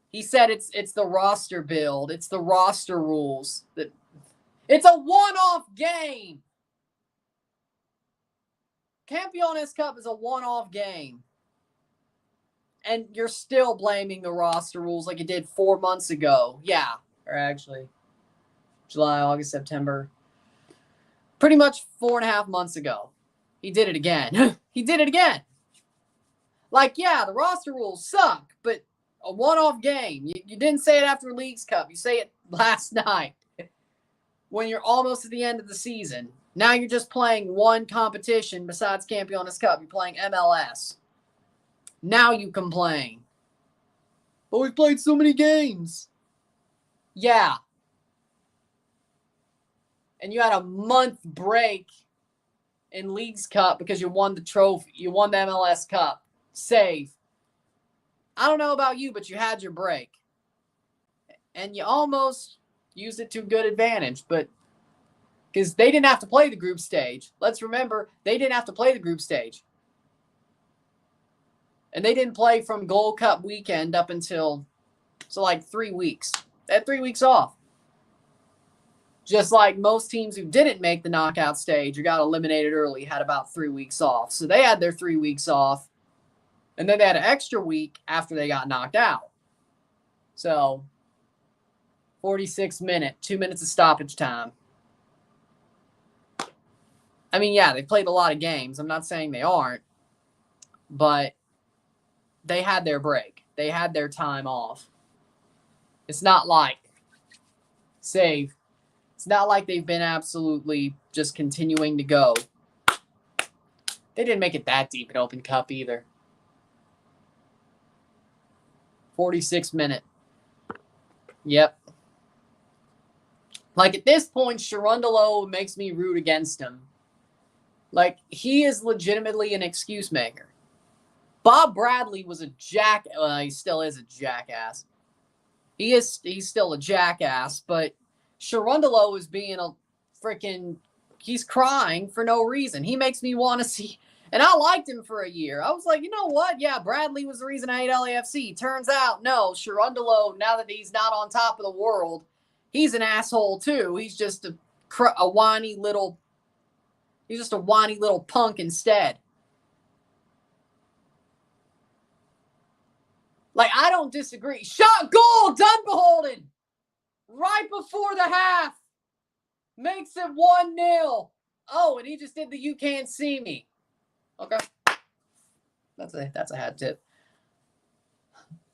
He said it's the roster build. It's the roster rules. It's a one-off game. Campeones Cup is a one-off game. And you're still blaming the roster rules like you did 4 months ago. Yeah. Or actually, July, August, September. Pretty much 4.5 months ago. He did it again. He did it again. Like, yeah, the roster rules suck, but a one-off game. You didn't say it after Leagues Cup. You say it last night when you're almost at the end of the season. Now you're just playing one competition besides Campeones Cup. You're playing MLS. Now you complain. But we've played so many games. Yeah. And you had a month break in Leagues Cup because you won the trophy. You won the MLS Cup. Save. I don't know about you, but you had your break. And you almost used it to good advantage, but because they didn't have to play the group stage. Let's remember, they didn't have to play the group stage. And they didn't play from Gold Cup weekend up until, like 3 weeks. They had 3 weeks off. Just like most teams who didn't make the knockout stage or got eliminated early had about 3 weeks off. So they had their 3 weeks off. And then they had an extra week after they got knocked out. So, 46 minutes, 2 minutes of stoppage time. I mean, yeah, they played a lot of games. I'm not saying they aren't. But they had their break. They had their time off. It's not like, save. It's not like they've been absolutely just continuing to go. They didn't make it that deep in Open Cup either. 46 minute. Yep. Like at this point, Sharundalo makes me root against him. Like he is legitimately an excuse maker. Bob Bradley was a he still is a jackass. He's still a jackass, but Sharundalo is being a freaking, he's crying for no reason. He makes me want to see, and I liked him for a year. I was like, you know what? Yeah, Bradley was the reason I hate LAFC. Turns out, no, Sharundalo, now that he's not on top of the world, he's an asshole too. He's just a whiny little punk instead. Like, I don't disagree. Shot goal, Dunbeholden! Right before the half. Makes it 1-0. Oh, and he just did the you can't see me. Okay. That's a hat tip.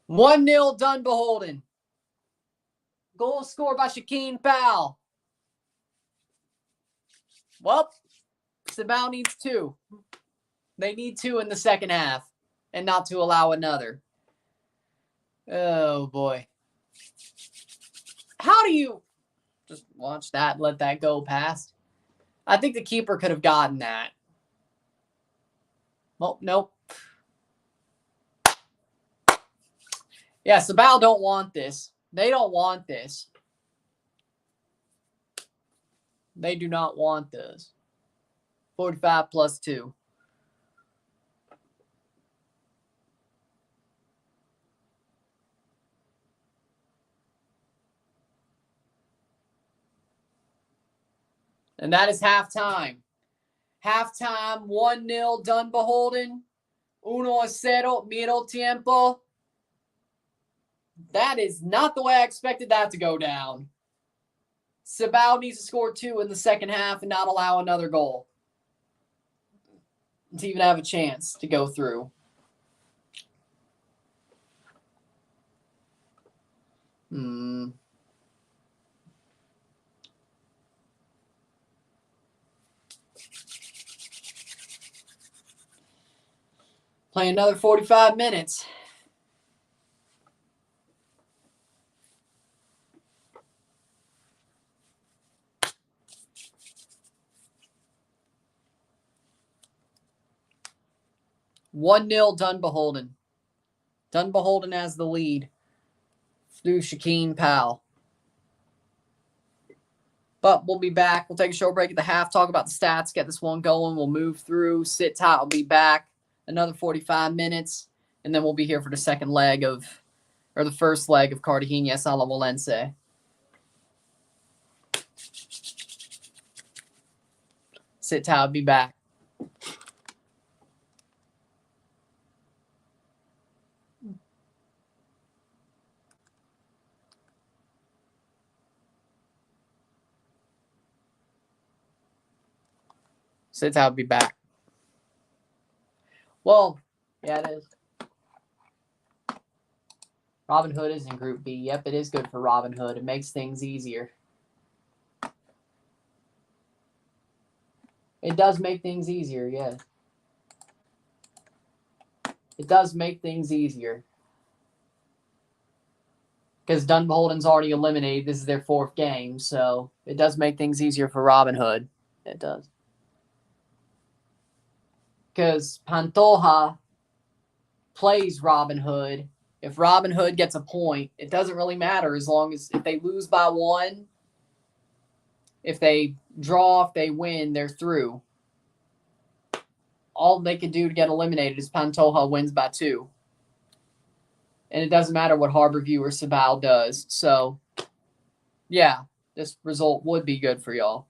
1-0 Dunbeholden. Goal scored by Shaquem Powell. Well, Cibao needs 2. They need 2 in the second half and not to allow another. Oh, boy. How do you just watch that and let that go past? I think the keeper could have gotten that. Well, nope. Yeah, Cibao don't want this. They don't want this. They do not want this. 45 plus 2. And that is halftime. Halftime, 1-0 Dunbeholden. 1-0 middle tiempo. That is not the way I expected that to go down. Cibao needs to score 2 in the second half and not allow another goal to even have a chance to go through. Play another 45 minutes. 1-0 Dunbeholden. Dunbeholden has the lead through Shakeen Powell. But we'll be back. We'll take a short break at the half, talk about the stats, get this one going. We'll move through. Sit tight. I'll be back another 45 minutes, and then we'll be here for the first leg of Cartagena Salamolense. Sit tight. I'll be back. Sit tight. I'll be back. Well, yeah, it is. Robin Hood is in Group B. Yep, it is good for Robin Hood. It makes things easier. It does make things easier, yeah. It does make things easier. Because Dunbeholden's already eliminated. This is their 4th game, so it does make things easier for Robin Hood. It does. Because Pantoja plays Robin Hood. If Robin Hood gets a point, it doesn't really matter as long as if they lose by 1, if they draw, if they win, they're through. All they can do to get eliminated is Pantoja wins by 2. And it doesn't matter what Harborview or Cibao does. So, yeah, this result would be good for y'all.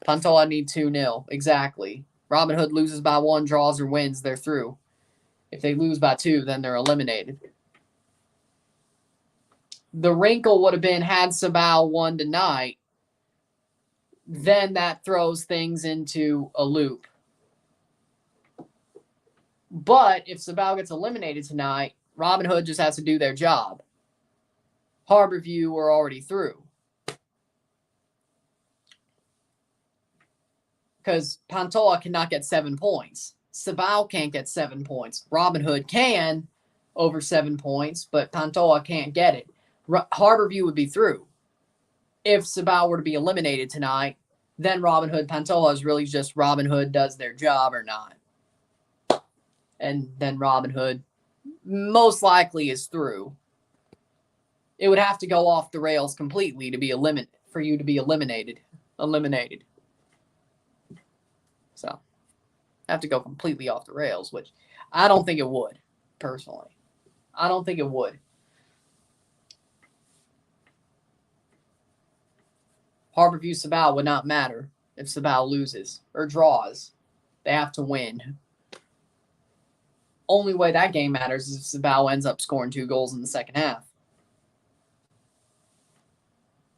Pantoja need 2-0. Exactly. Robin Hood loses by 1, draws or wins, they're through. If they lose by 2, then they're eliminated. The wrinkle would have been had Cibao won tonight, then that throws things into a loop. But if Cibao gets eliminated tonight, Robin Hood just has to do their job. Harborview are already through. Because Pantoja cannot get 7 points. Cibao can't get 7 points. Robin Hood can over 7 points, but Pantoja can't get it. Harborview would be through. If Cibao were to be eliminated tonight, then Robin Hood Pantoja is really just Robin Hood does their job or not. And then Robin Hood most likely is through. It would have to go off the rails completely to be for you to be eliminated. So, have to go completely off the rails, which I don't think it would, personally. I don't think it would. Harborview Cibao would not matter if Cibao loses or draws. They have to win. Only way that game matters is if Cibao ends up scoring 2 goals in the second half.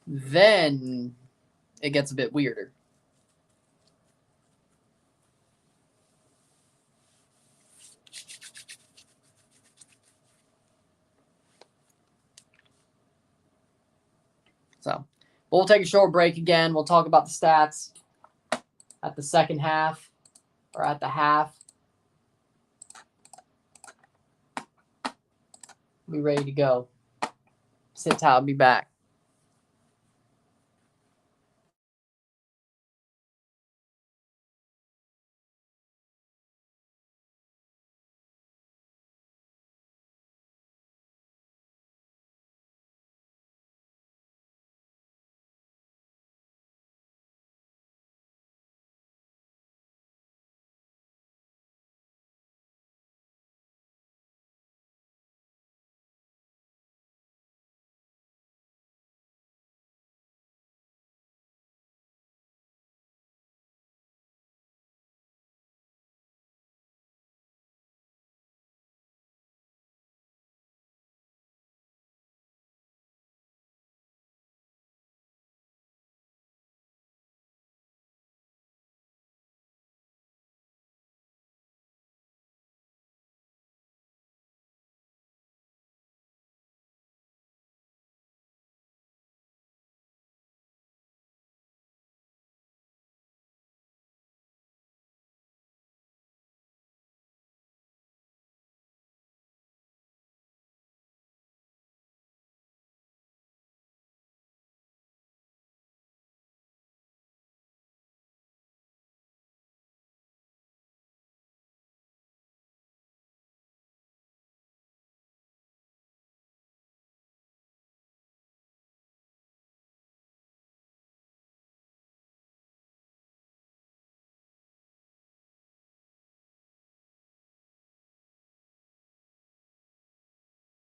Then it gets a bit weirder. So, we'll take a short break again. We'll talk about the stats at the second half or at the half. Be ready to go. Sit tight. I'll be back.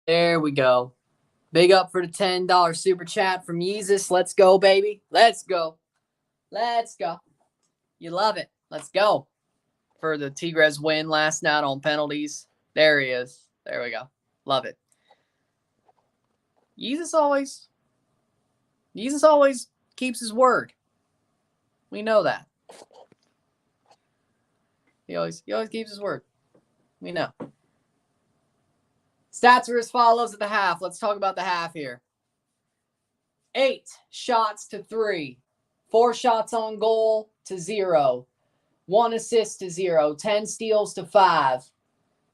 There we go. Big up for the $10 super chat from Yeezus. Let's go, baby. Let's go. Let's go. You love it. Let's go. For the Tigres win last night on penalties. There he is. There we go. Love it. Yeezus always keeps his word. We know that. He always keeps his word. We know. Stats are as follows at the half. Let's talk about the half here. 8 shots to 3. 4 shots on goal to 0. 1 assist to 0. 10 steals to 5.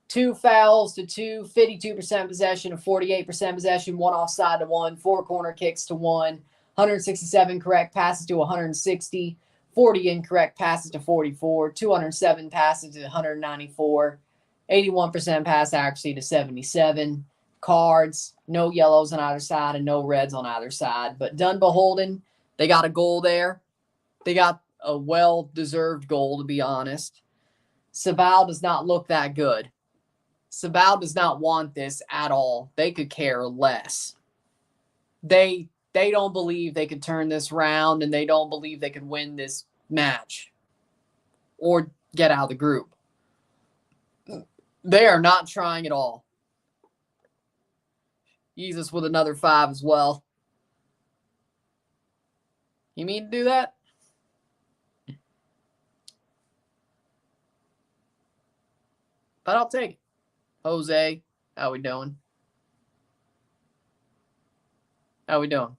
2 fouls to 2. 52% possession to 48% possession. 1 offside to 1. 4 corner kicks to 1. 167 correct passes to 160. 40 incorrect passes to 44. 207 passes to 194. 81% pass accuracy to 77. Cards, no yellows on either side and no reds on either side. But Dunbeholden, they got a goal there. They got a well-deserved goal, to be honest. Cibao does not look that good. Cibao does not want this at all. They could care less. They don't believe they could turn this round, and they don't believe they could win this match or get out of the group. They are not trying at all. Yeezus with another 5 as well. You mean to do that? But I'll take it. Jose, how we doing? How we doing?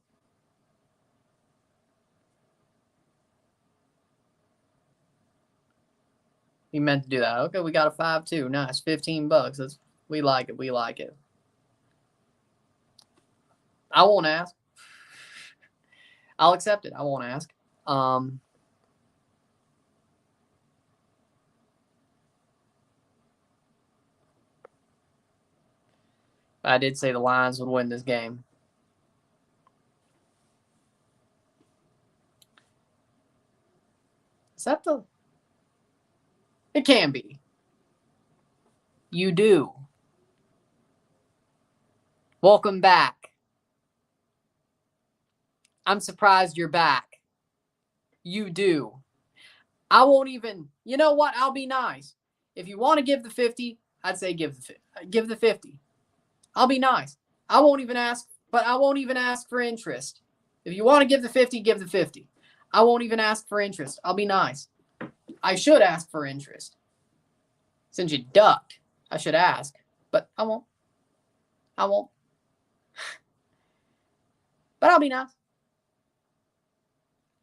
He meant to do that. Okay, we got a 5 too. Nice. $15. We like it. We like it. I won't ask. I'll accept it. I won't ask. I did say the Lions would win this game. Is that the... It can be. You do. Welcome back. I'm surprised you're back. You do. I won't even... You know what? I'll be nice. If you want to give the 50, I'd say give the 50. I'll be nice. I won't even ask, but I won't even ask for interest. If you want to give the 50, give the 50. I won't even ask for interest. I'll be nice. I should ask for interest. Since you ducked, I should ask, but I won't. I won't. But I'll be nice.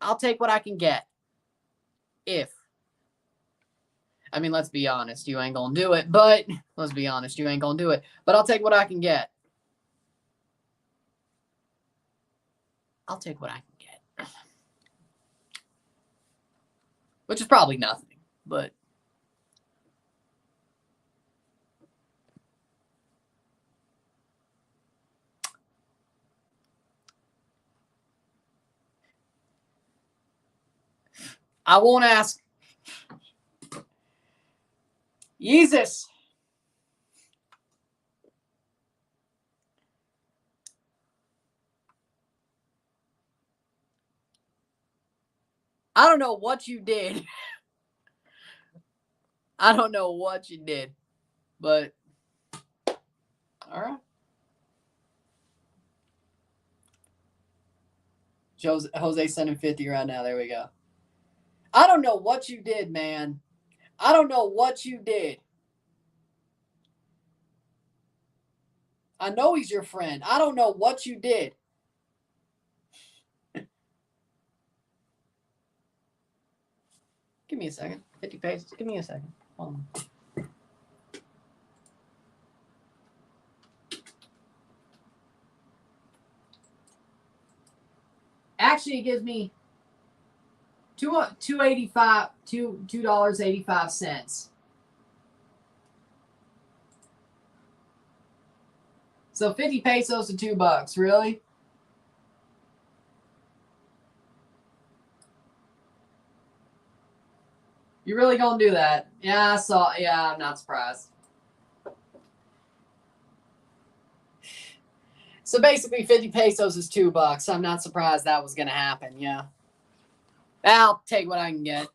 I'll take what I can get. I mean, let's be honest. You ain't going to do it, but let's be honest. You ain't going to do it. But I'll take what I can get. I'll take what I can get. Which is probably nothing, but... I won't ask. Yeezus. I don't know what you did. I don't know what you did. But, all right. Jose sending 50 right now. There we go. I don't know what you did, man. I don't know what you did. I know he's your friend. I don't know what you did. Give me a second. 50 pages. Give me a second. Hold on. Actually, it gives me $2.85. So 50 pesos to $2. Really? You really gonna do that? Yeah, I saw. Yeah, I'm not surprised. So basically 50 pesos is $2. I'm not surprised that was going to happen. Yeah. I'll take what I can get.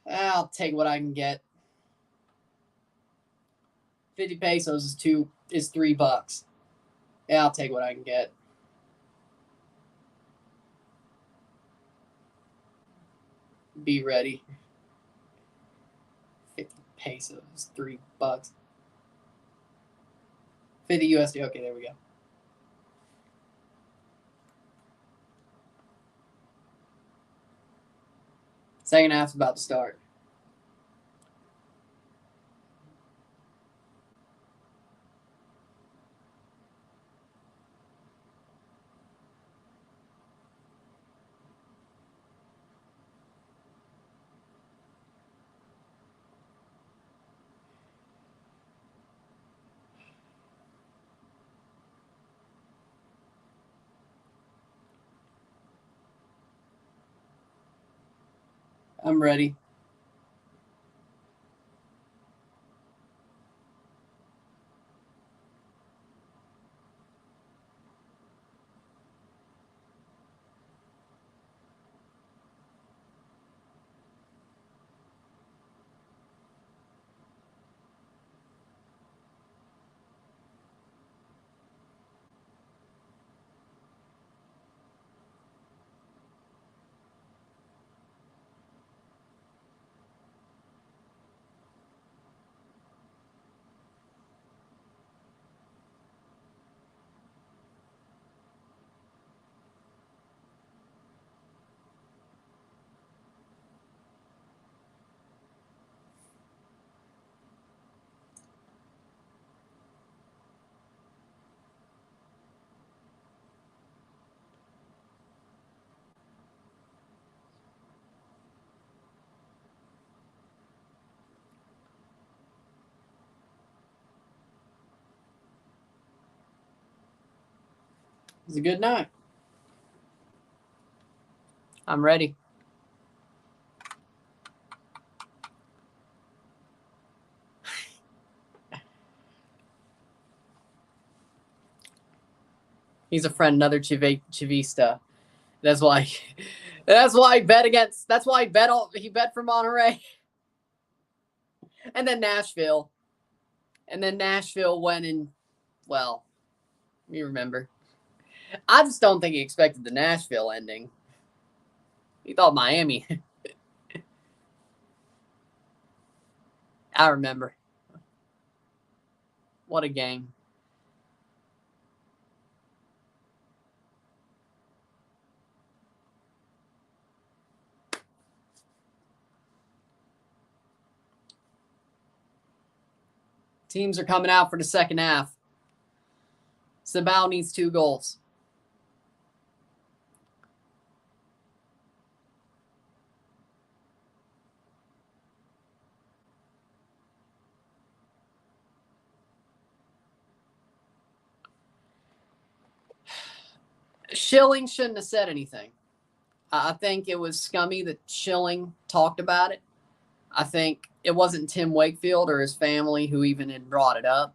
I'll take what I can get. 50 pesos is $3. Yeah, I'll take what I can get. Be ready. 50 pesos, $3. 50 USD. Okay, there we go. Second half's about to start. I'm ready. It's a good night. I'm ready. He's a friend, another Chivista. That's why he bet against. That's why he bet for Monterey. And then Nashville. And then Nashville went and, well, you remember. I just don't think he expected the Nashville ending. He thought Miami. I remember. What a game. Teams are coming out for the second half. Cibao needs 2 goals. Schilling shouldn't have said anything. I think it was scummy that Schilling talked about it. I think it wasn't Tim Wakefield or his family who even had brought it up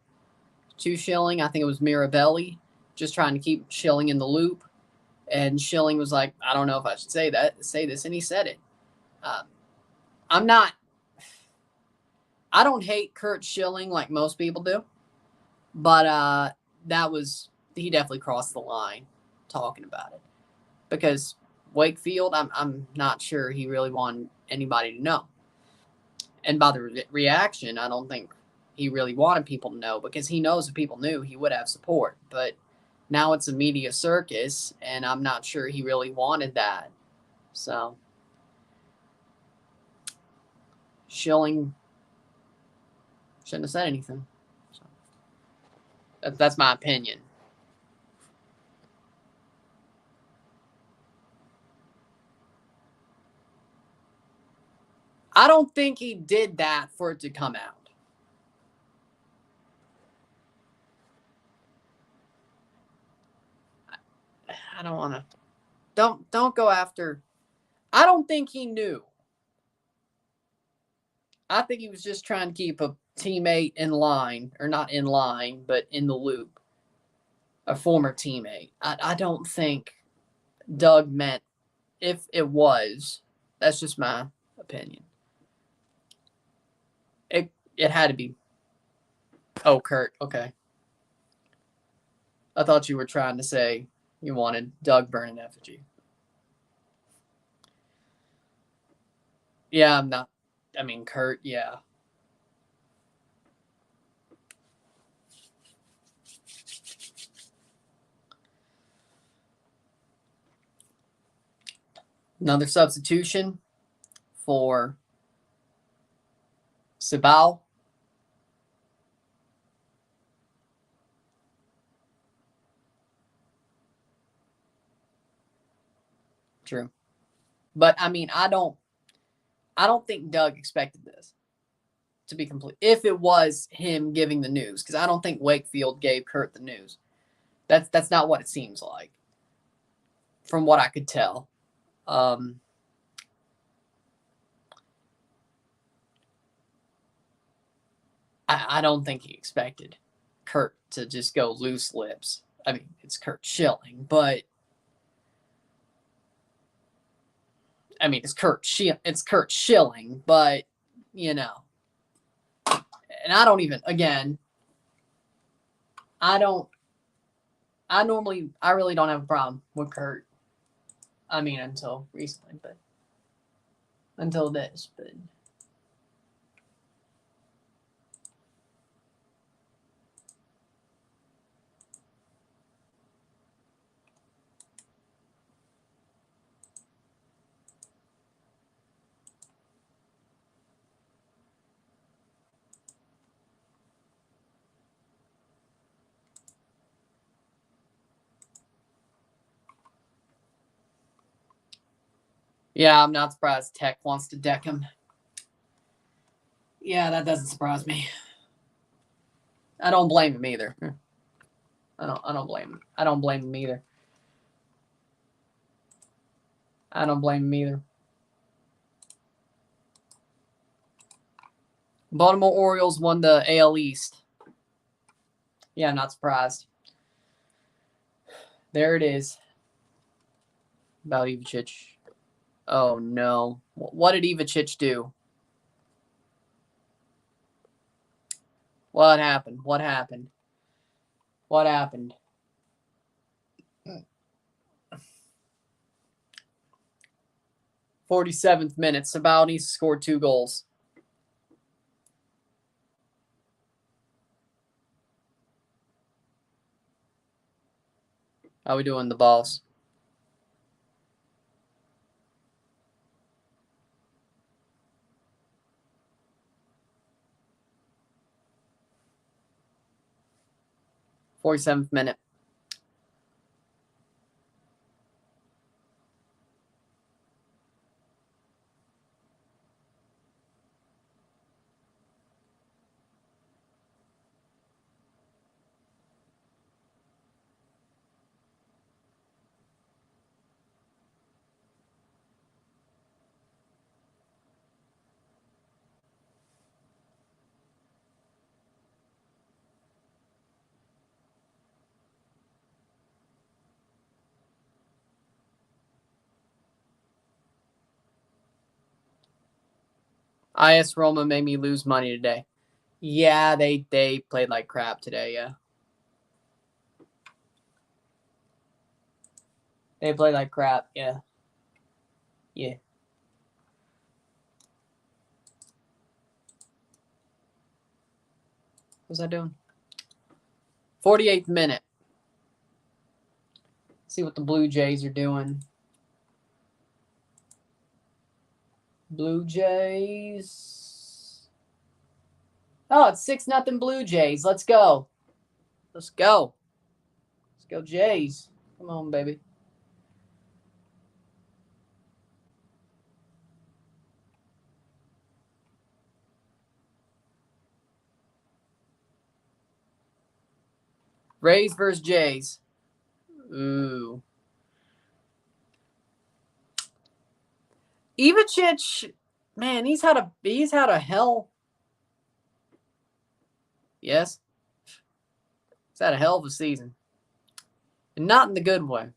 to Schilling. I think it was Mirabelli just trying to keep Schilling in the loop. And Schilling was like, I don't know if I should say this. And he said it. I don't hate Kurt Schilling like most people do. But he definitely crossed the line talking about it. Because Wakefield, I'm not sure he really wanted anybody to know. And by the reaction, I don't think he really wanted people to know, because he knows if people knew, he would have support. But now it's a media circus, and I'm not sure he really wanted that. So Schilling shouldn't have said anything. So that's my opinion. I don't think he did that for it to come out. I don't want to. Don't go after. I don't think he knew. I think he was just trying to keep a teammate in line, or not in line, but in the loop. A former teammate. I don't think Doug meant, if it was, that's just my opinion. It had to be. Oh, Kurt. Okay. I thought you were trying to say you wanted Doug burning effigy. Yeah, I'm not. I mean, Kurt, yeah. Another substitution for Cibao. True. But I mean, I don't think Doug expected this, to be complete. If it was him giving the news, because I don't think Wakefield gave Kurt the news. That's not what it seems like, from what I could tell. I don't think he expected Kurt to just go loose lips. I mean, it's Kurt Schilling, but I mean, it's Kurt Schilling, but you know, and I don't even. Again, I really don't have a problem with Kurt. I mean, until recently, but until this, but. Yeah, I'm not surprised Tech wants to deck him. Yeah, that doesn't surprise me. I don't blame him either. I don't blame him. I don't blame him either. I don't blame him either. Baltimore Orioles won the AL East. Yeah, I'm not surprised. There it is. About Ivacic. Oh, no. What did Ivacic do? What happened? What happened? What happened? 47th minute. Cibao needs to score 2 goals. How we doing, the boss? .47th minute. IS Roma made me lose money today. Yeah, they played like crap today, yeah. They played like crap, yeah. Yeah. What's that doing? 48th minute. See what the Blue Jays are doing. Blue Jays. Oh, it's 6-0 Blue Jays. Let's go. Let's go. Let's go, Jays. Come on, baby. Rays versus Jays. Ooh. Ivacic man, he's had a hell. Yes. He's had a hell of a season. And not in the good way.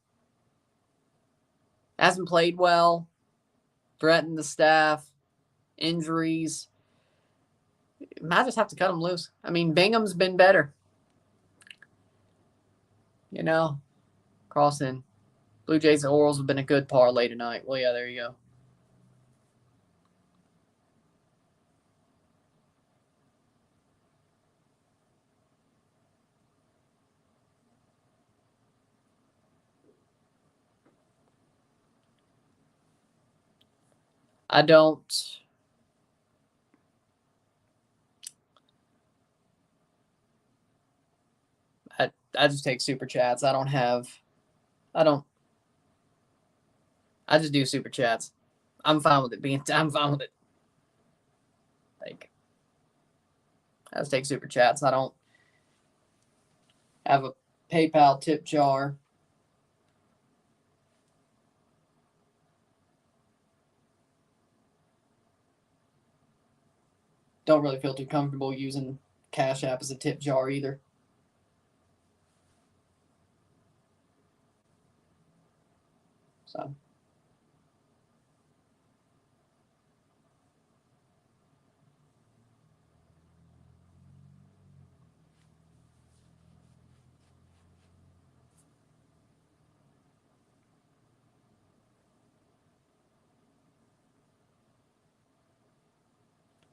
Hasn't played well. Threatened the staff. Injuries. Might just have to cut him loose. I mean, Bingham's been better. You know, crossing. Blue Jays and Orioles have been a good parlay tonight. Well, yeah, there you go. I just take super chats. I just do super chats. I'm fine with it I'm fine with it. Like, I just take super chats. I don't have a PayPal tip jar. Don't really feel too comfortable using Cash App as a tip jar either. So.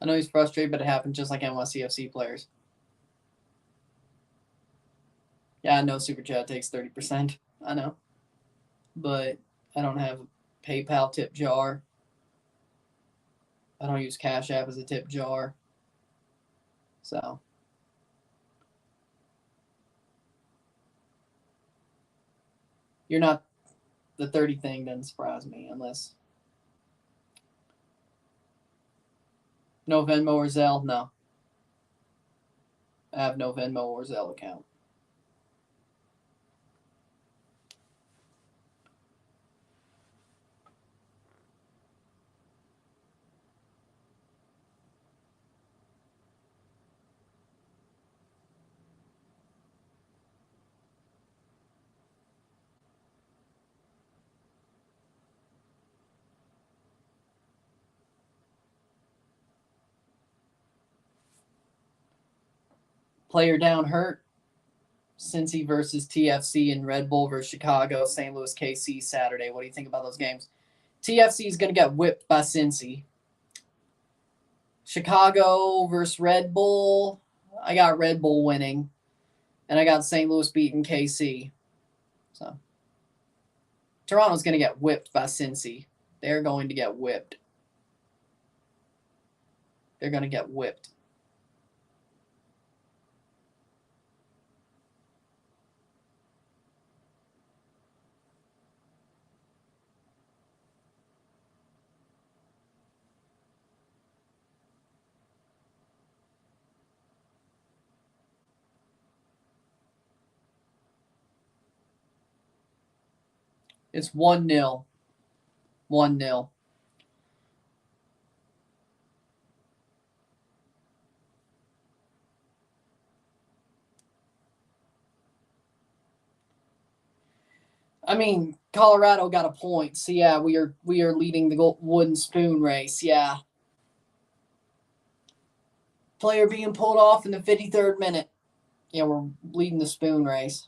I know he's frustrated, but it happens just like NYCFC players. Yeah, I know Super Chat takes 30%. I know. But I don't have a PayPal tip jar. I don't use Cash App as a tip jar. So. You're not. The 30 thing doesn't surprise me unless. No Venmo or Zelle? No. I have no Venmo or Zelle account. Player down hurt. Cincy versus TFC and Red Bull versus Chicago, St. Louis KC Saturday. What do you think about those games? TFC is going to get whipped by Cincy. Chicago versus Red Bull. I got Red Bull winning. And I got St. Louis beating KC. So Toronto's going to get whipped by Cincy. They're going to get whipped. They're going to get whipped. It's 1-0. 1-0. I mean, Colorado got a point. So yeah, we are leading the wooden spoon race. Yeah. Player being pulled off in the 53rd minute. Yeah, we're leading the spoon race.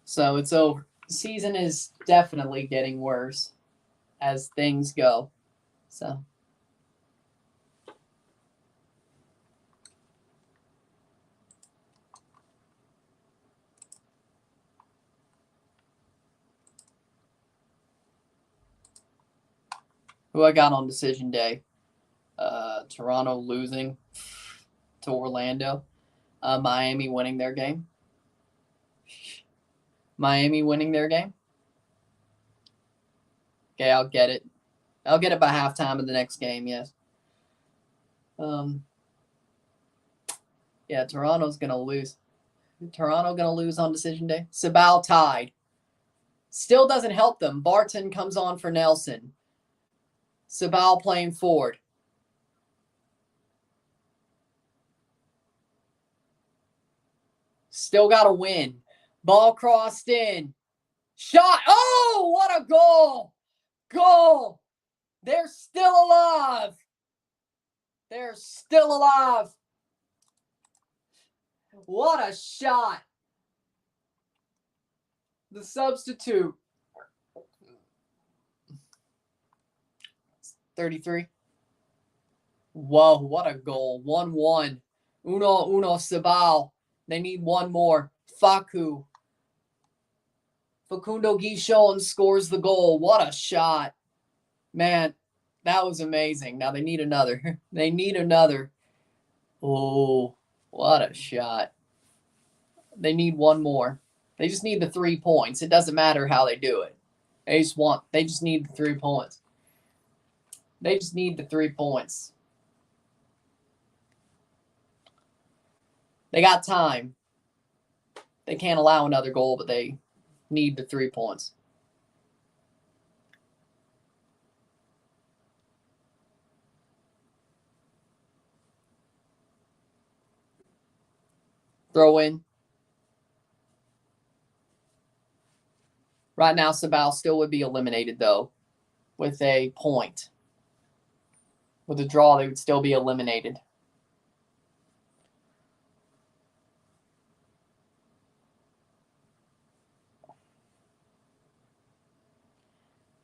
So it's over. The season is definitely getting worse as things go. So. Who I got on decision day? Toronto losing to Orlando. Miami winning their game. Miami winning their game. Okay, I'll get it. I'll get it by halftime of the next game, yes. Yeah, Toronto's going to lose. Toronto going to lose on decision day. Cibao tied. Still doesn't help them. Barton comes on for Nelson. Cibao playing forward. Still got to win. Ball crossed in. Shot. Oh, what a goal. Goal. They're still alive. They're still alive. What a shot. The substitute. 33. Whoa, what a goal. 1-1. Uno, Cibao. They need one more. Facundo Guichon scores the goal. What a shot. Man, that was amazing. Now they need another. They need another. Oh, what a shot. They need one more. They just need the 3 points. It doesn't matter how they do it. They just need the 3 points. They just need the 3 points. They got time. They can't allow another goal, but they need the 3 points. Throw in. Right now, Cibao still would be eliminated, though, with a point. With a draw, they would still be eliminated.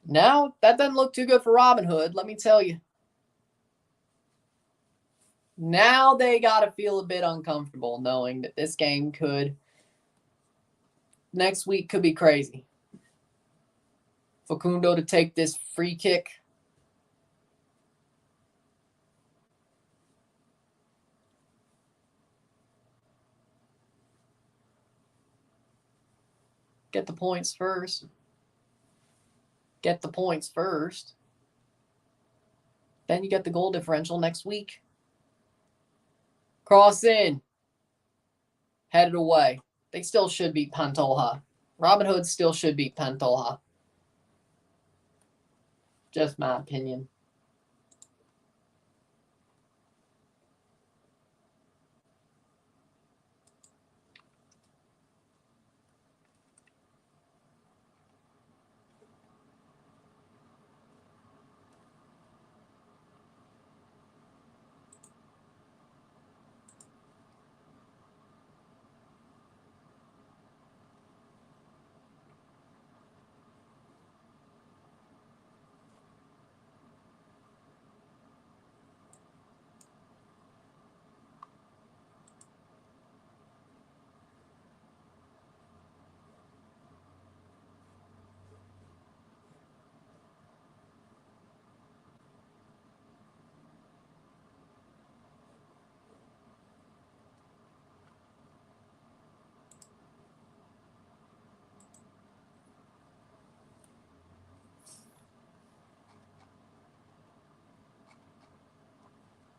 Now, that doesn't look too good for Robin Hood, let me tell you. Now they got to feel a bit uncomfortable knowing that this game next week could be crazy. Facundo to take this free kick. Get the points first. Get the points first. Then you get the goal differential next week. Cross in. Headed away. They still should beat Pantoja. Robin Hood still should beat Pantoja. Just my opinion.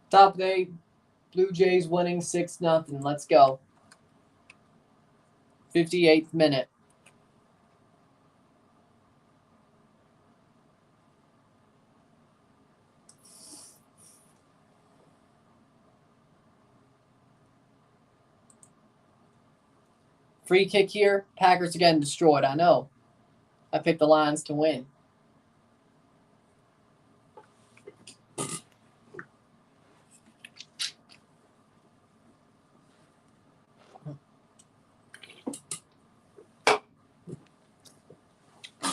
Top of the 8. Blue Jays winning 6-0. Let's go. 58th minute. Free kick here. Packers again destroyed. I know. I picked the Lions to win.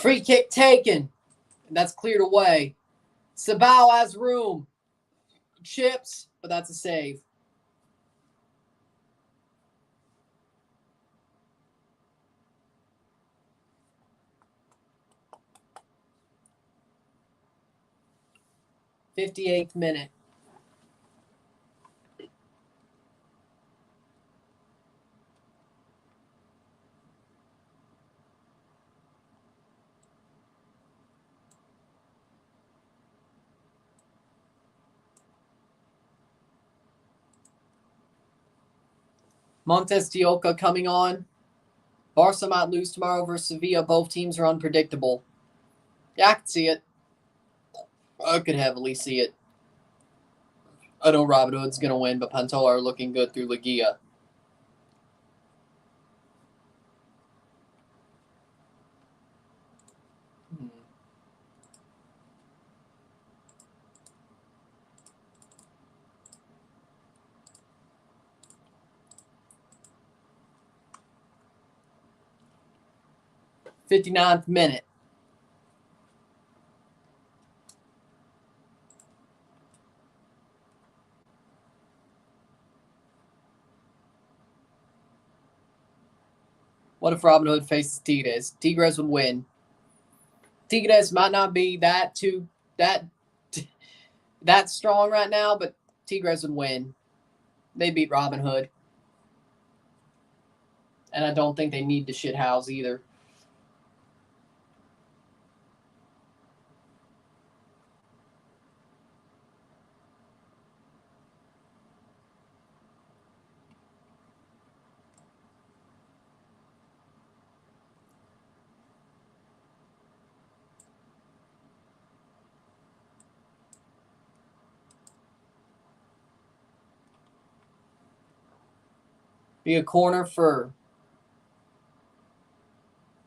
Free kick taken. That's cleared away. Cibao has room. Chips, but that's a save. '58th minute. Montes de Oca coming on. Barca might lose tomorrow versus Sevilla. Both teams are unpredictable. Yeah, I can see it. I could heavily see it. I know Robin Hood's going to win, but Pantoja are looking good through Ligia. '59th minute. What if Robin Hood faces Tigres? Tigres would win. Tigres might not be that strong right now, but Tigres would win. They beat Robin Hood. And I don't think they need to shithouse either. Be a corner for...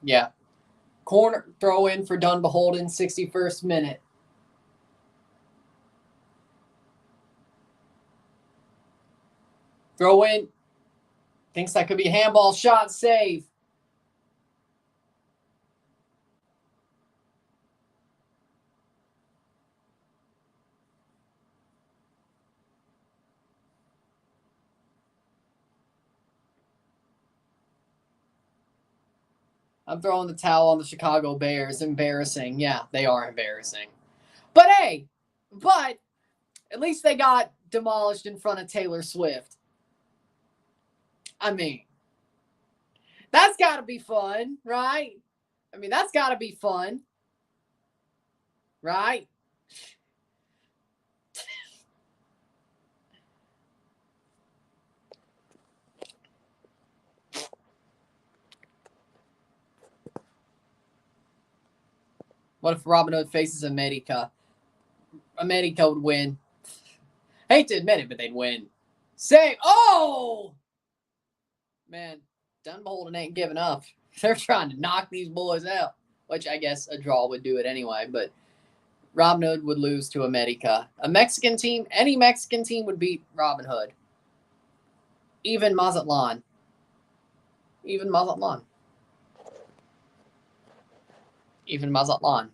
Yeah. Corner throw in for Dunbeholden, 61st minute. Throw in. Thinks that could be a handball shot, save. I'm throwing the towel on the Chicago Bears. Embarrassing. Yeah, they are embarrassing. But hey, at least they got demolished in front of Taylor Swift. I mean, that's got to be fun, right? I mean, that's got to be fun, right? What if Robin Hood faces America? America would win. Hate to admit it, but they'd win. Say, oh! Man, Dunbeholden ain't giving up. They're trying to knock these boys out, which I guess a draw would do it anyway, but Robin Hood would lose to America. A Mexican team, any Mexican team would beat Robin Hood. Even Mazatlan. Even Mazatlan. Even Mazatlan.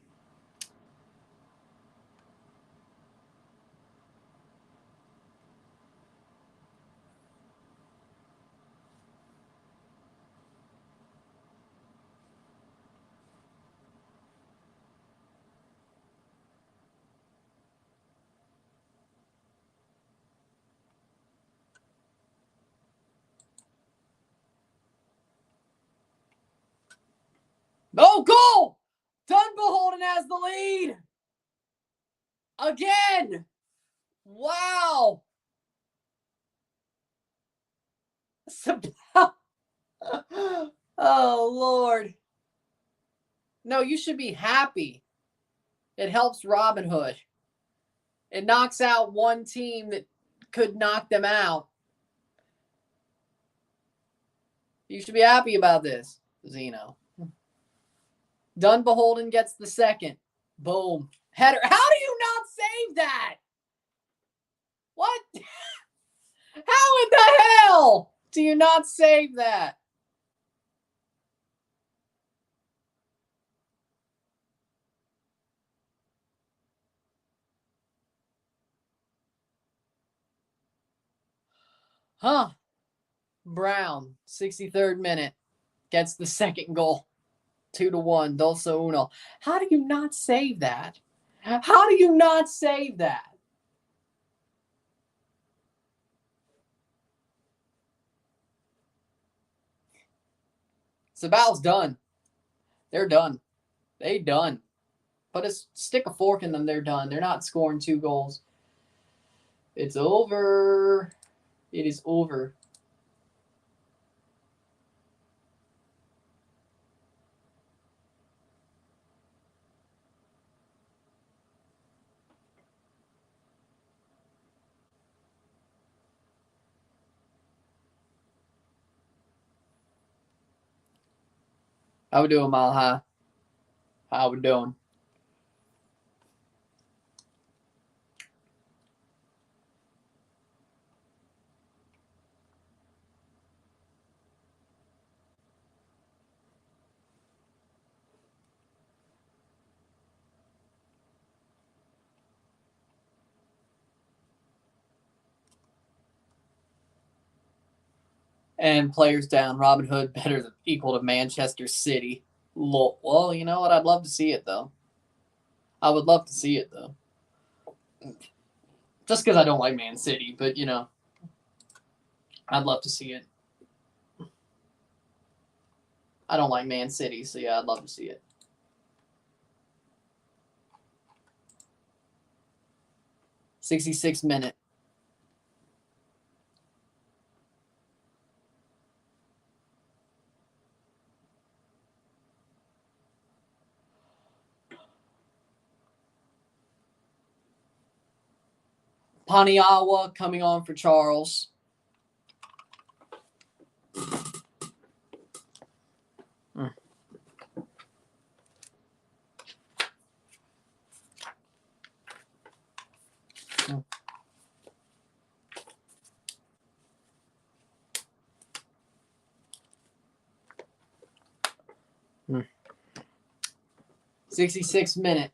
Oh, goal! Dunbeholden has the lead! Again! Wow! Oh, Lord. No, you should be happy. It helps Robin Hood. It knocks out one team that could knock them out. You should be happy about this, Zeno. Dunbeholden gets the second. Boom. Header. How do you not save that? What? How in the hell do you not save that? Huh. Brown, 63rd minute, gets the second goal. 2-1, dos a uno. How do you not save that? How do you not save that? Cibao's done. They're done. They done. Put a stick a fork in them, they're done. They're not scoring 2 goals. It's over. It is over. How we doing, Mile High? How we doing? And players down. Robin Hood better than equal to Manchester City. Well, you know what? I'd love to see it, though. I would love to see it, though. Just because I don't like Man City, but, you know, I'd love to see it. I don't like Man City, so yeah, I'd love to see it. '66-minute. Paniawa coming on for Charles. Mm. 66-minute.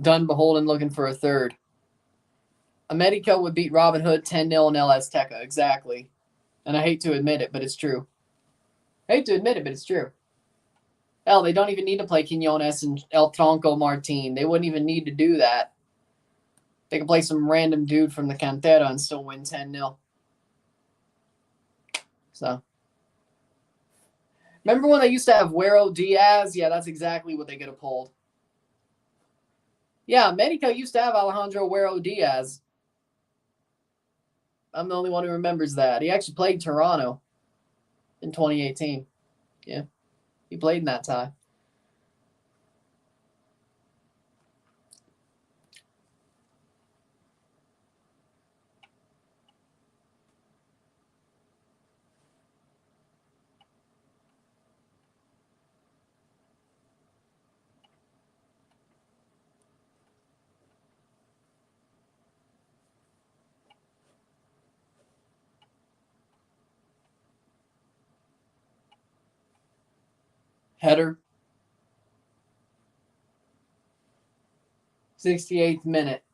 Dunbeholden looking for a third. America would beat Robin Hood 10-0 in El Azteca. Exactly. And I hate to admit it, but it's true. Hell, they don't even need to play Quinones and El Tronco Martin. They wouldn't even need to do that. They can play some random dude from the Cantera and still win 10-0. So. Remember when they used to have Güero Diaz? Yeah, that's exactly what they could have pulled. Yeah, Medica used to have Alejandro Güero Diaz. I'm the only one who remembers that. He actually played Toronto in 2018. Yeah, he played in that tie. Header. 68th minute.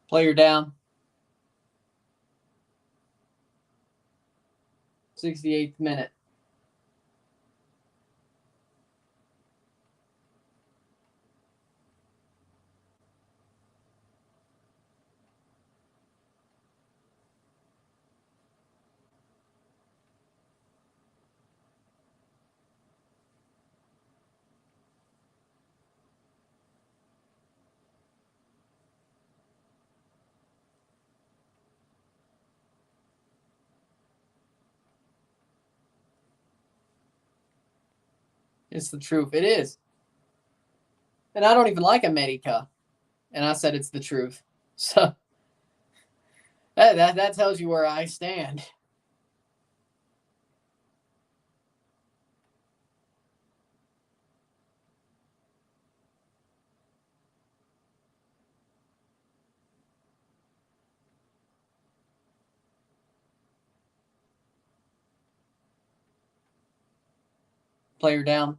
Player down. 68th minute. It's the truth. It is. And I don't even like America. And I said it's the truth. So that tells you where I stand. Player down.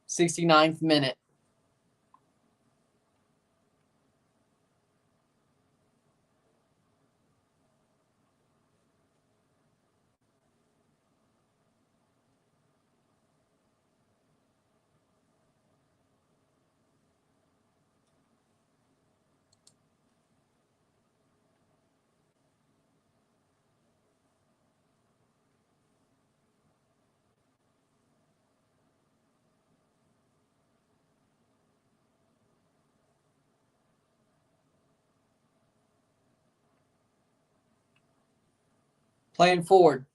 69th minute. Playing forward.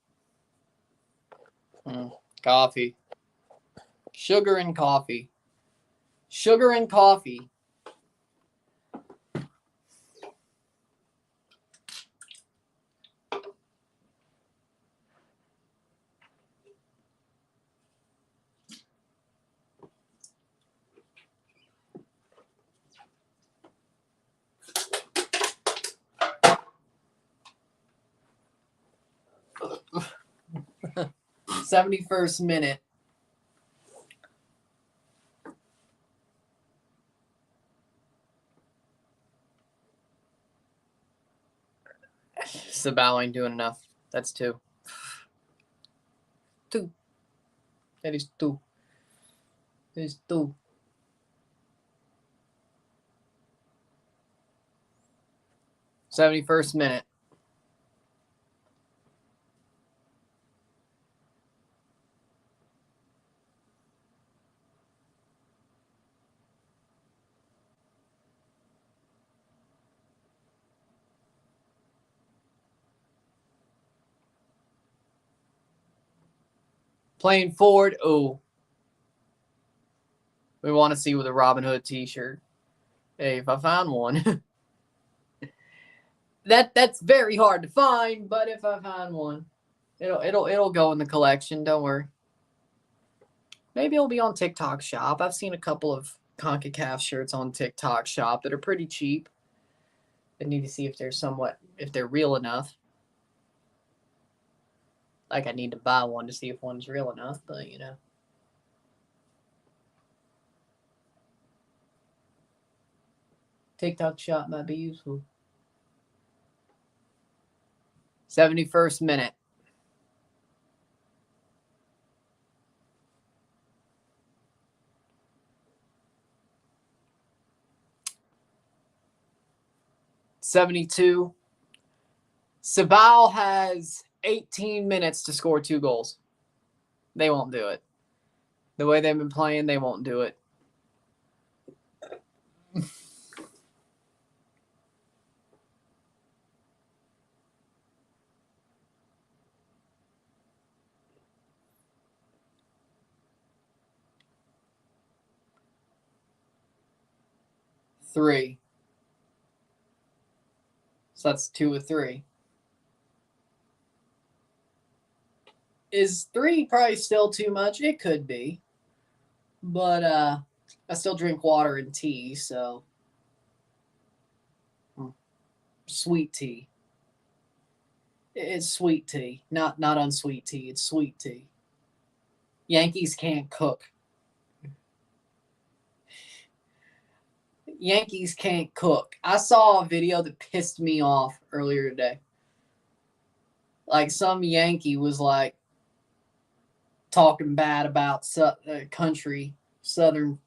Coffee. Sugar and coffee. Sugar and coffee. – 71st minute. Cibao ain't doing enough. That's 2. 2. That is 2. That is 2. #71st minute. Playing forward. Oh. We want to see with a Robin Hood t-shirt. Hey, if I found one. That's very hard to find, but if I find one, it'll go in the collection, don't worry. Maybe it'll be on TikTok Shop. I've seen a couple of CONCACAF shirts on TikTok Shop that are pretty cheap. I need to see if they're real enough. Like, I need to buy one to see if one's real enough, but you know. TikTok Shop might be useful. 71st minute. #72. Cibao has 18 minutes to score 2 goals. They won't do it. The way they've been playing, they won't do it. Three. So that's 2 of 3. Is 3 probably still too much? It could be. But I still drink water and tea, so sweet tea. It's sweet tea, not unsweet tea. It's sweet tea. Yankees can't cook. Yankees can't cook. I saw a video that pissed me off earlier today. Like, some Yankee was like talking bad about country, southern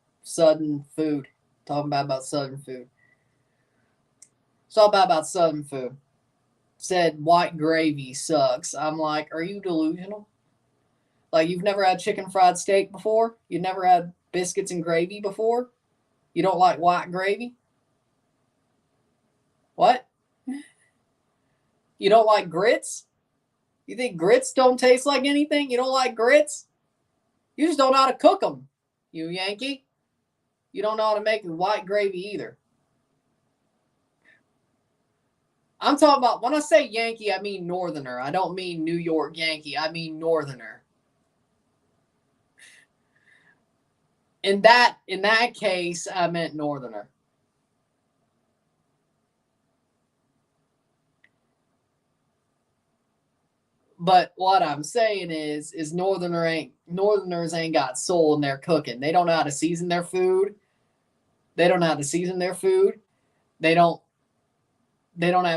food. Talking bad about southern food. It's all about southern food. Said white gravy sucks. I'm like, are you delusional? Like, you've never had chicken fried steak before? You've never had biscuits and gravy before? You don't like white gravy? What? You don't like grits? You think grits don't taste like anything? You don't like grits? You just don't know how to cook them, you Yankee. You don't know how to make white gravy either. I'm talking about, when I say Yankee, I mean Northerner. I don't mean New York Yankee. I mean Northerner. In that case, I meant Northerner. But what I'm saying is Northerners ain't got soul in their cooking. They don't know how to season their food. They don't have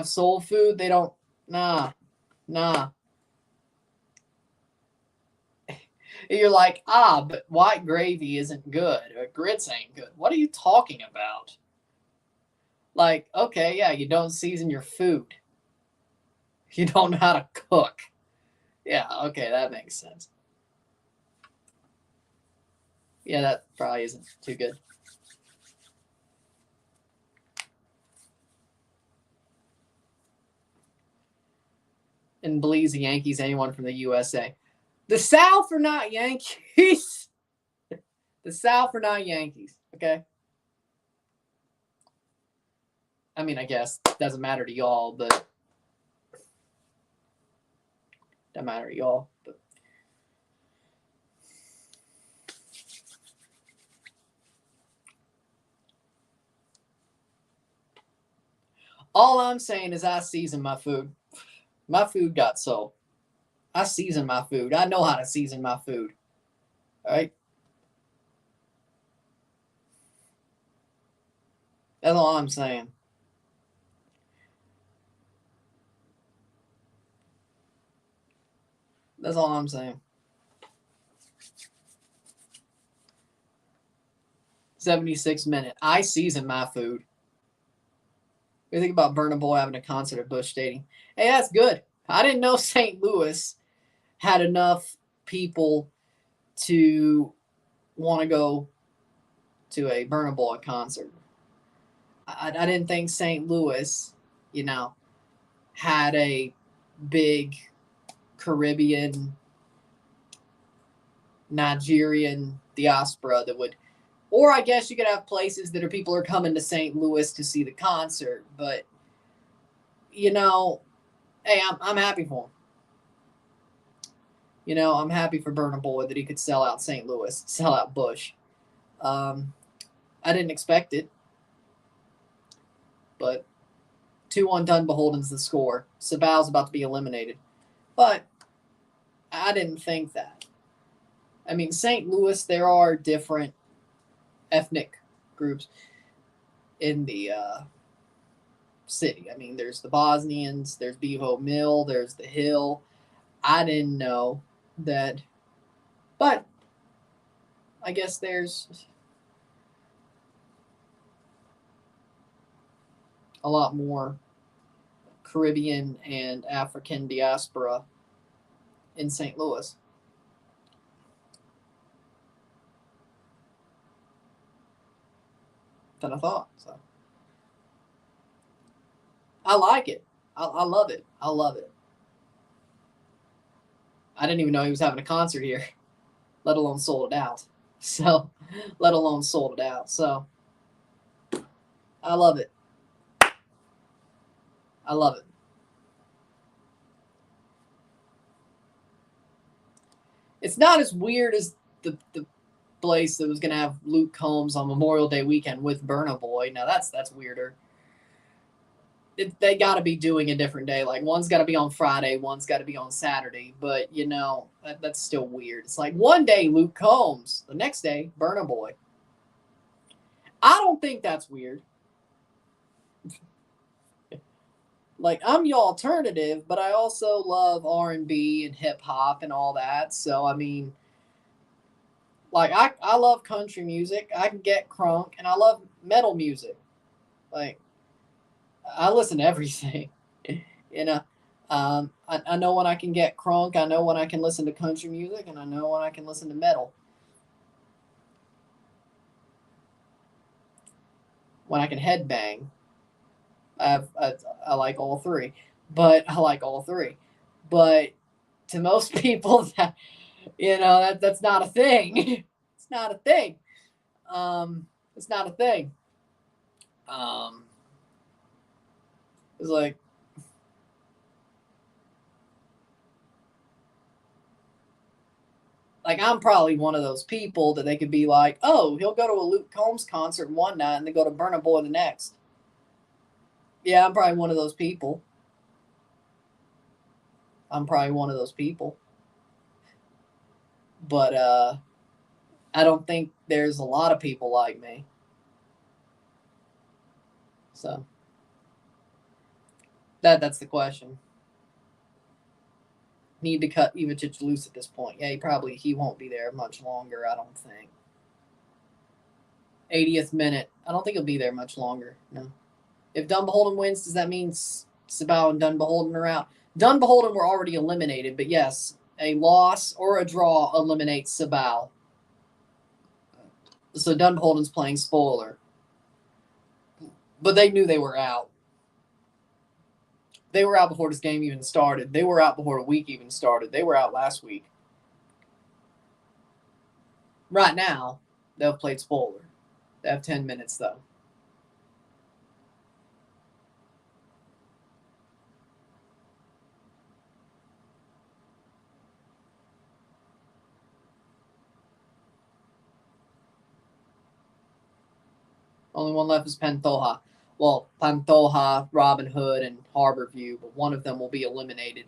soul food. They don't. Nah. You're like, but white gravy isn't good. Or grits ain't good. What are you talking about? Like, okay, yeah, you don't season your food. You don't know how to cook. Yeah, okay, that makes sense. Yeah, that probably isn't too good. and believes the Yankees anyone from the USA. The South are not Yankees. The South are not Yankees, okay? I mean, I guess it doesn't matter to y'all, but doesn't matter to y'all. But all I'm saying is I season my food. My food got sold. I season my food. I know how to season my food. All right? That's all I'm saying. That's all I'm saying. 76 minute. I season my food. You think about Burna Boy having a concert at Busch Stadium. Hey, that's good. I didn't know St. Louis had enough people to want to go to a Burna Boy concert. I didn't think St. Louis, had a big Caribbean, Nigerian diaspora that would, or I guess you could have places that people are coming to St. Louis to see the concert. But, hey, I'm happy for him. I'm happy for Burna Boy that he could sell out St. Louis, sell out Busch. I didn't expect it. But 2-1 Dunbeholden's the score. Cibao's about to be eliminated. But I didn't think that. I mean, St. Louis, there are different ethnic groups in the city. I mean, there's the Bosnians, there's Bevo Mill, there's the Hill. I didn't know that. But I guess there's a lot more Caribbean and African diaspora in St. Louis. Than I thought. So I like it. I love it. I love it. I didn't even know he was having a concert here, let alone sold it out. So, I love it. I love it. It's not as weird as the place that was going to have Luke Combs on Memorial Day weekend with Burna Boy. Now that's weirder. They got to be doing a different day. Like one's got to be on Friday, one's got to be on Saturday. But that's still weird. It's like one day Luke Combs, the next day Burna Boy. I don't think that's weird. Like I'm your alternative, but I also love R&B and hip hop and all that. So I mean, like I love country music. I can get crunk, and I love metal music. Like I listen to everything. I know when I can get crunk. I know when I can listen to country music, and I know when I can listen to metal. When I can headbang. I like all three, but to most people that's not a thing. It's not a thing. It's not a thing. It's like I'm probably one of those people that they could be like, oh, he'll go to a Luke Combs concert one night and then go to Burna Boy the next. Yeah, I'm probably one of those people. But I don't think there's a lot of people like me. So that's the question. Need to cut Yeezus loose at this point. Yeah, he won't be there much longer, I don't think. 80th minute. I don't think he'll be there much longer. No. If Dunbeholden wins, does that mean Cibao and Dunbeholden are out? Dunbeholden were already eliminated, but yes, a loss or a draw eliminates Cibao. So Dunbeholden's playing spoiler. But they knew they were out. They were out before this game even started. They were out before the week even started. They were out last week. Right now, they've played spoiler. They have 10 minutes, though. Only one left is Pantoja. Well, Pantoja, Robin Hood, and Harborview, but one of them will be eliminated.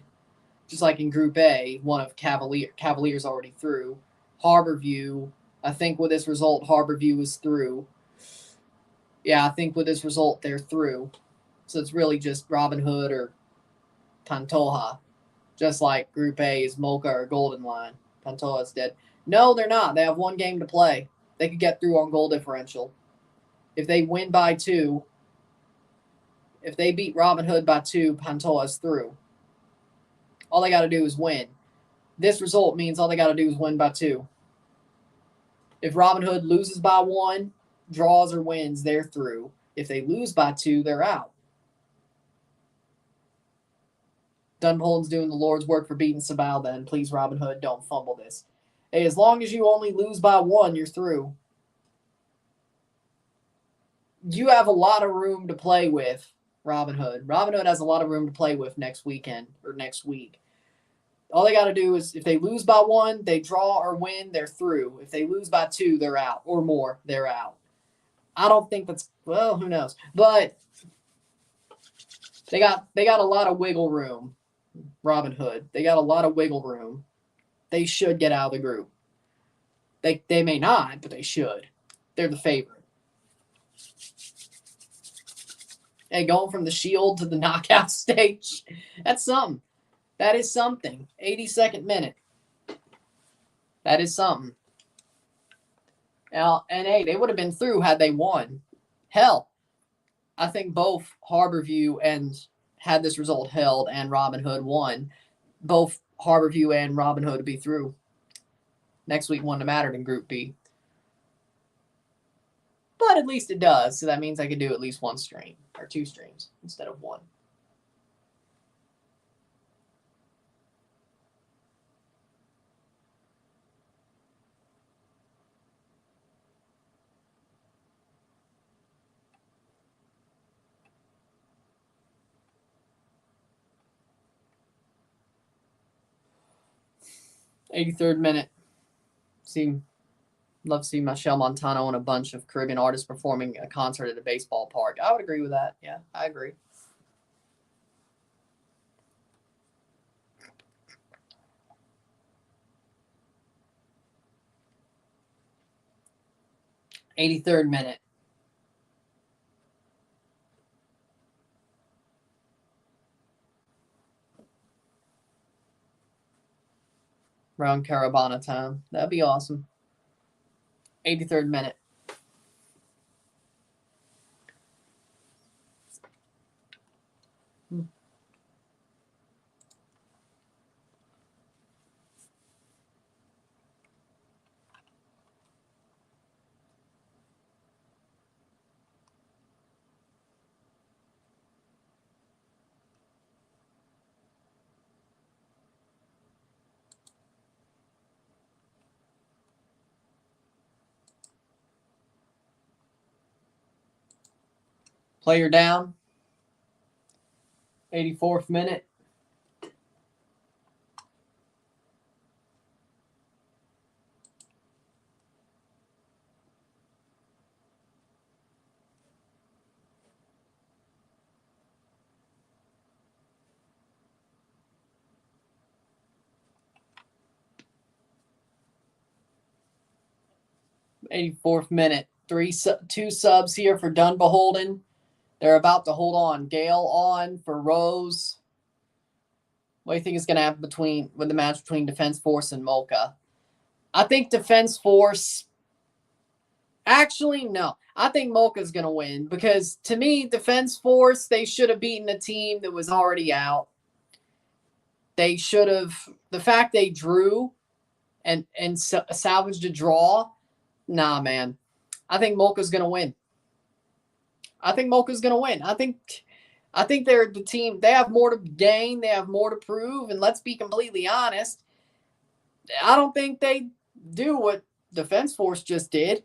Just like in Group A, one of Cavaliers already through. Harborview, I think with this result, Harborview is through. Yeah, I think with this result, they're through. So it's really just Robin Hood or Pantoja. Just like Group A is Mocha or Golden Line. Pantoja's dead. No, they're not. They have one game to play. They could get through on goal differential. If they win by 2, if they beat Robin Hood by 2, Pantoja's through. All they got to do is win. This result means all they got to do is win by 2. If Robin Hood loses by 1, draws or wins, they're through. If they lose by 2, they're out. Dunbeholden's doing the Lord's work for beating Cibao then. Please, Robin Hood, don't fumble this. Hey, as long as you only lose by 1, you're through. You have a lot of room to play with, Robin Hood. Robin Hood has a lot of room to play with next weekend or next week. All they got to do is if they lose by 1, they draw or win, they're through. If they lose by 2, they're out or more, they're out. I don't think that's, well, who knows. But they got a lot of wiggle room, Robin Hood. They got a lot of wiggle room. They should get out of the group. They may not, but they should. They're the favorite. Hey, going from the Shield to the knockout stage, that's something. That is something. 82nd minute. That is something. Now, and hey, they would have been through had they won. Hell, I think both Harborview and had this result held and Robin Hood won, both Harborview and Robin Hood would be through. Next week wouldn't have mattered in Group B. But at least it does, so that means I could do at least 1 stream, or 2 streams, instead of 1. '83rd minute. Love to see Michelle Montano and a bunch of Caribbean artists performing a concert at a baseball park. I would agree with that. Yeah, I agree. '83rd minute. Around Caravana time. That'd be awesome. 83rd minute. Player down. 84th minute. '84th minute. 2 subs here for Dunbeholden. They're about to hold on. Gale on for Rose. What do you think is going to happen with the match between Defense Force and Mocha? I think Defense Force. Actually, no. I think Mocha's going to win because to me, Defense Force, they should have beaten a team that was already out. They should have. The fact they drew and salvaged a draw. Nah, man. I think Mocha's going to win. I think I think they're the team. They have more to gain. They have more to prove. And let's be completely honest, I don't think they do what Defense Force just did.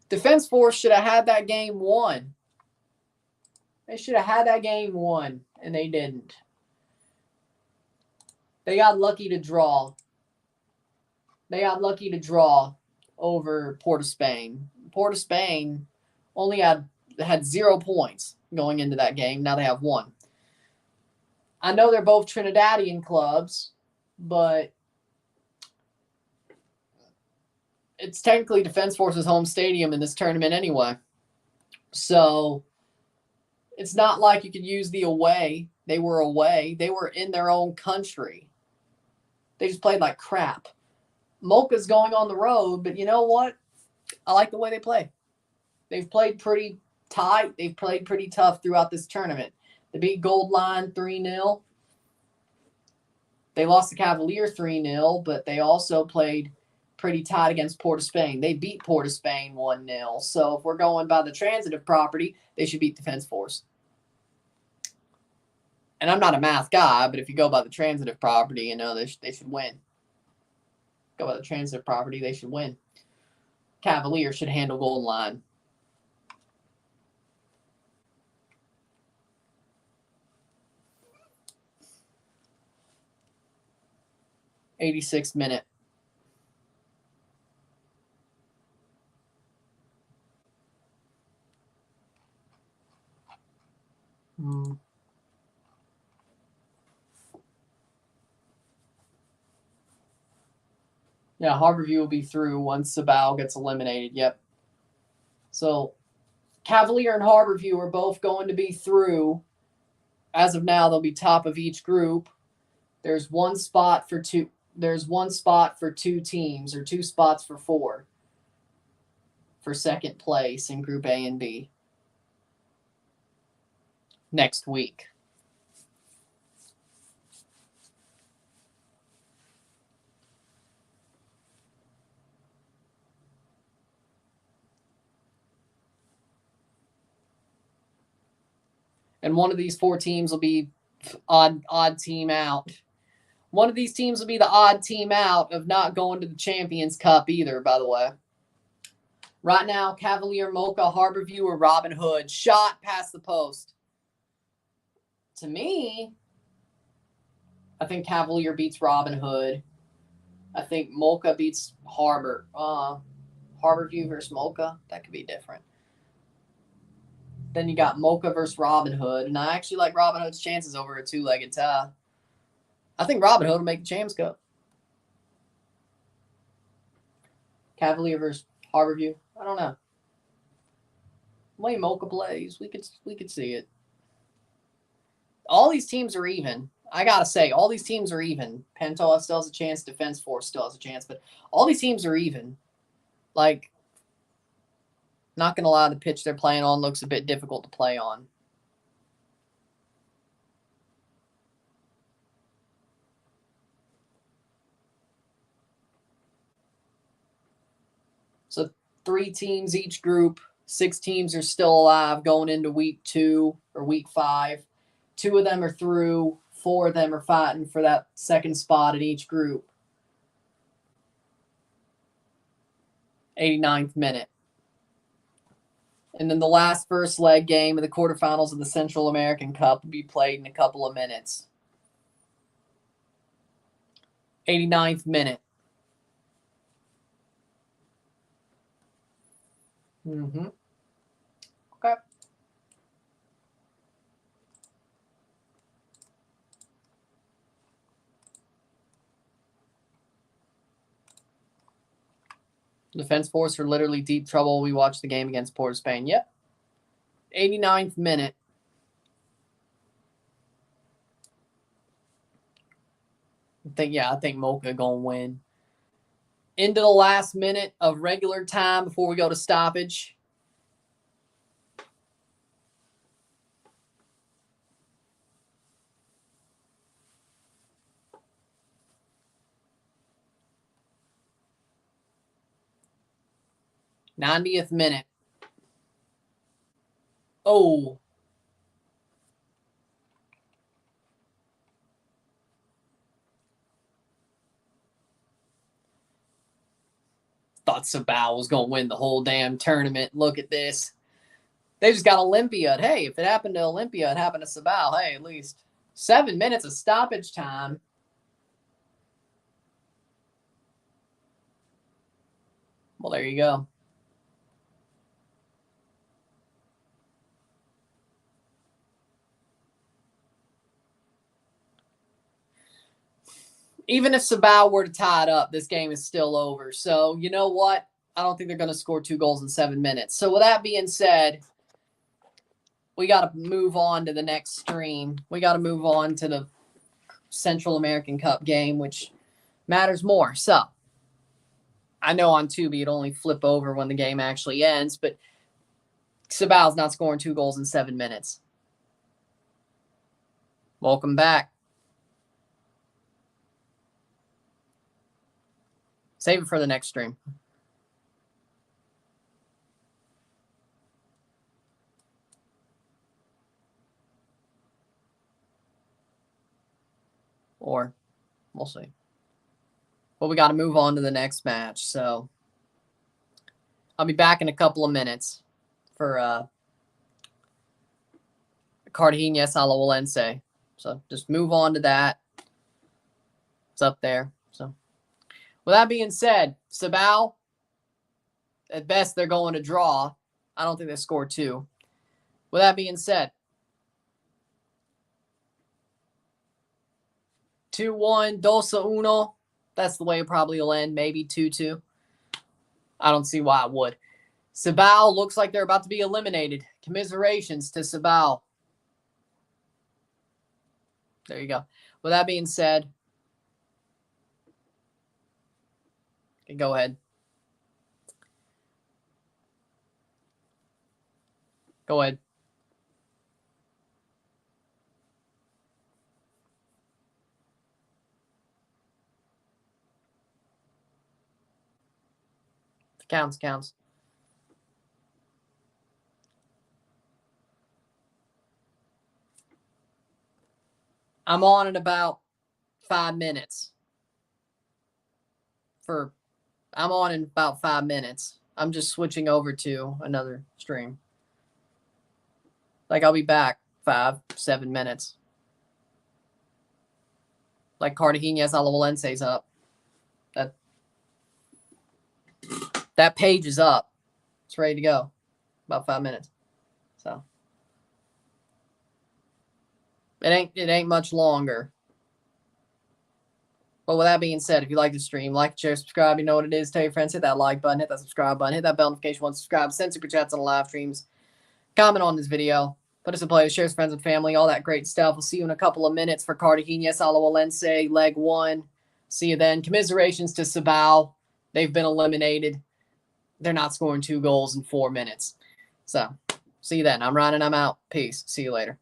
Defense Force should have had that game won. They should have had that game won, and they didn't. They got lucky to draw. They got lucky to draw over Port of Spain. Port of Spain only had 0 points going into that game. Now they have 1. I know they're both Trinidadian clubs, but it's technically Defense Force's home stadium in this tournament anyway. So it's not like you could use the away. They were away. They were in their own country. They just played like crap. Mocha's going on the road, but you know what? I like the way they play. They've played pretty tight. They've played pretty tough throughout this tournament. They beat Gold Line 3-0. They lost the Cavalier 3-0, but they also played pretty tight against Port of Spain. They beat Port of Spain 1-0. So if we're going by the transitive property, they should beat Defense Force. And I'm not a math guy, but if you go by the transitive property, you know, they should win. Go by the transitive property, they should win. Cavalier should handle Golden Line. '86th minute. Yeah, Harborview will be through once Cibao gets eliminated. Yep. So Cavalier and Harborview are both going to be through. As of now, they'll be top of each group. There's one spot for two. There's one spot for 2 teams, or 2 spots for 4 for second place in Group A and B next week. And one of these 4 teams will be odd team out. One of these teams will be the odd team out of not going to the Champions Cup either, by the way. Right now, Cavalier, Mocha, Harborview, or Robin Hood. Shot past the post. To me, I think Cavalier beats Robin Hood. I think Mocha beats Harbor. Harborview versus Mocha. That could be different. Then you got Mocha versus Robin Hood. And I actually like Robin Hood's chances over a 2-legged tie. I think Robin Hood will make the Champs Cup. Cavalier versus Harborview. I don't know. The way Mocha plays, we could see it. All these teams are even. I gotta say, all these teams are even. Pentola still has a chance. Defense Force still has a chance. But all these teams are even. Like, not gonna lie, the pitch they're playing on looks a bit difficult to play on. So 3 teams each group. 6 teams are still alive going into week 2 or week 5. 2 of them are through. 4 of them are fighting for that second spot in each group. 89th minute. And then the last first leg game of the quarterfinals of the Central American Cup will be played in a couple of minutes. 89th minute. Okay. Defense Force are literally deep trouble. We watched the game against Port of Spain. Yep. 89th minute. I think Mocha gonna win. Into the last minute of regular time before we go to stoppage. '90th minute. Oh. thought Cibao was going to win the whole damn tournament. Look at this. They just got Olympiad. Hey, if it happened to Olympia, it happened to Cibao. Hey, at least 7 minutes of stoppage time. Well, there you go. Even if Cibao were to tie it up, this game is still over. So, you know what? I don't think they're going to score 2 goals in 7 minutes. So, with that being said, we got to move on to the next stream. We got to move on to the Central American Cup game, which matters more. So, I know on Tubi it'll only flip over when the game actually ends, but Cibao's not scoring 2 goals in 7 minutes. Welcome back. Save it for the next stream. Or we'll see. But we got to move on to the next match. So I'll be back in a couple of minutes for Cartagena Alajuelense. So just move on to that. It's up there. So with that being said, Cibao, at best, they're going to draw. I don't think they score 2. With that being said, 2-1, 2-1. That's the way it probably will end. Maybe 2-2. I don't see why it would. Cibao looks like they're about to be eliminated. Commiserations to Cibao. There you go. With that being said, okay, go ahead. Go ahead. Counts. I'm on in about 5 minutes. I'm on in about 5 minutes. I'm just switching over to another stream. Like I'll be back 5-7 minutes. Like Cartagena Alajuelense's up. That page is up. It's ready to go. About 5 minutes. So it ain't much longer. But with that being said, if you like the stream, like, share, subscribe. You know what it is. Tell your friends, hit that like button, hit that subscribe button, hit that bell notification once subscribe, send super chats on the live streams, comment on this video, put us in play, share with friends and family, all that great stuff. We'll see you in a couple of minutes for Cartagena Alajuelense, leg 1. See you then. Commiserations to Cibao. They've been eliminated. They're not scoring 2 goals in 4 minutes. So, see you then. I'm Ryan and I'm out. Peace. See you later.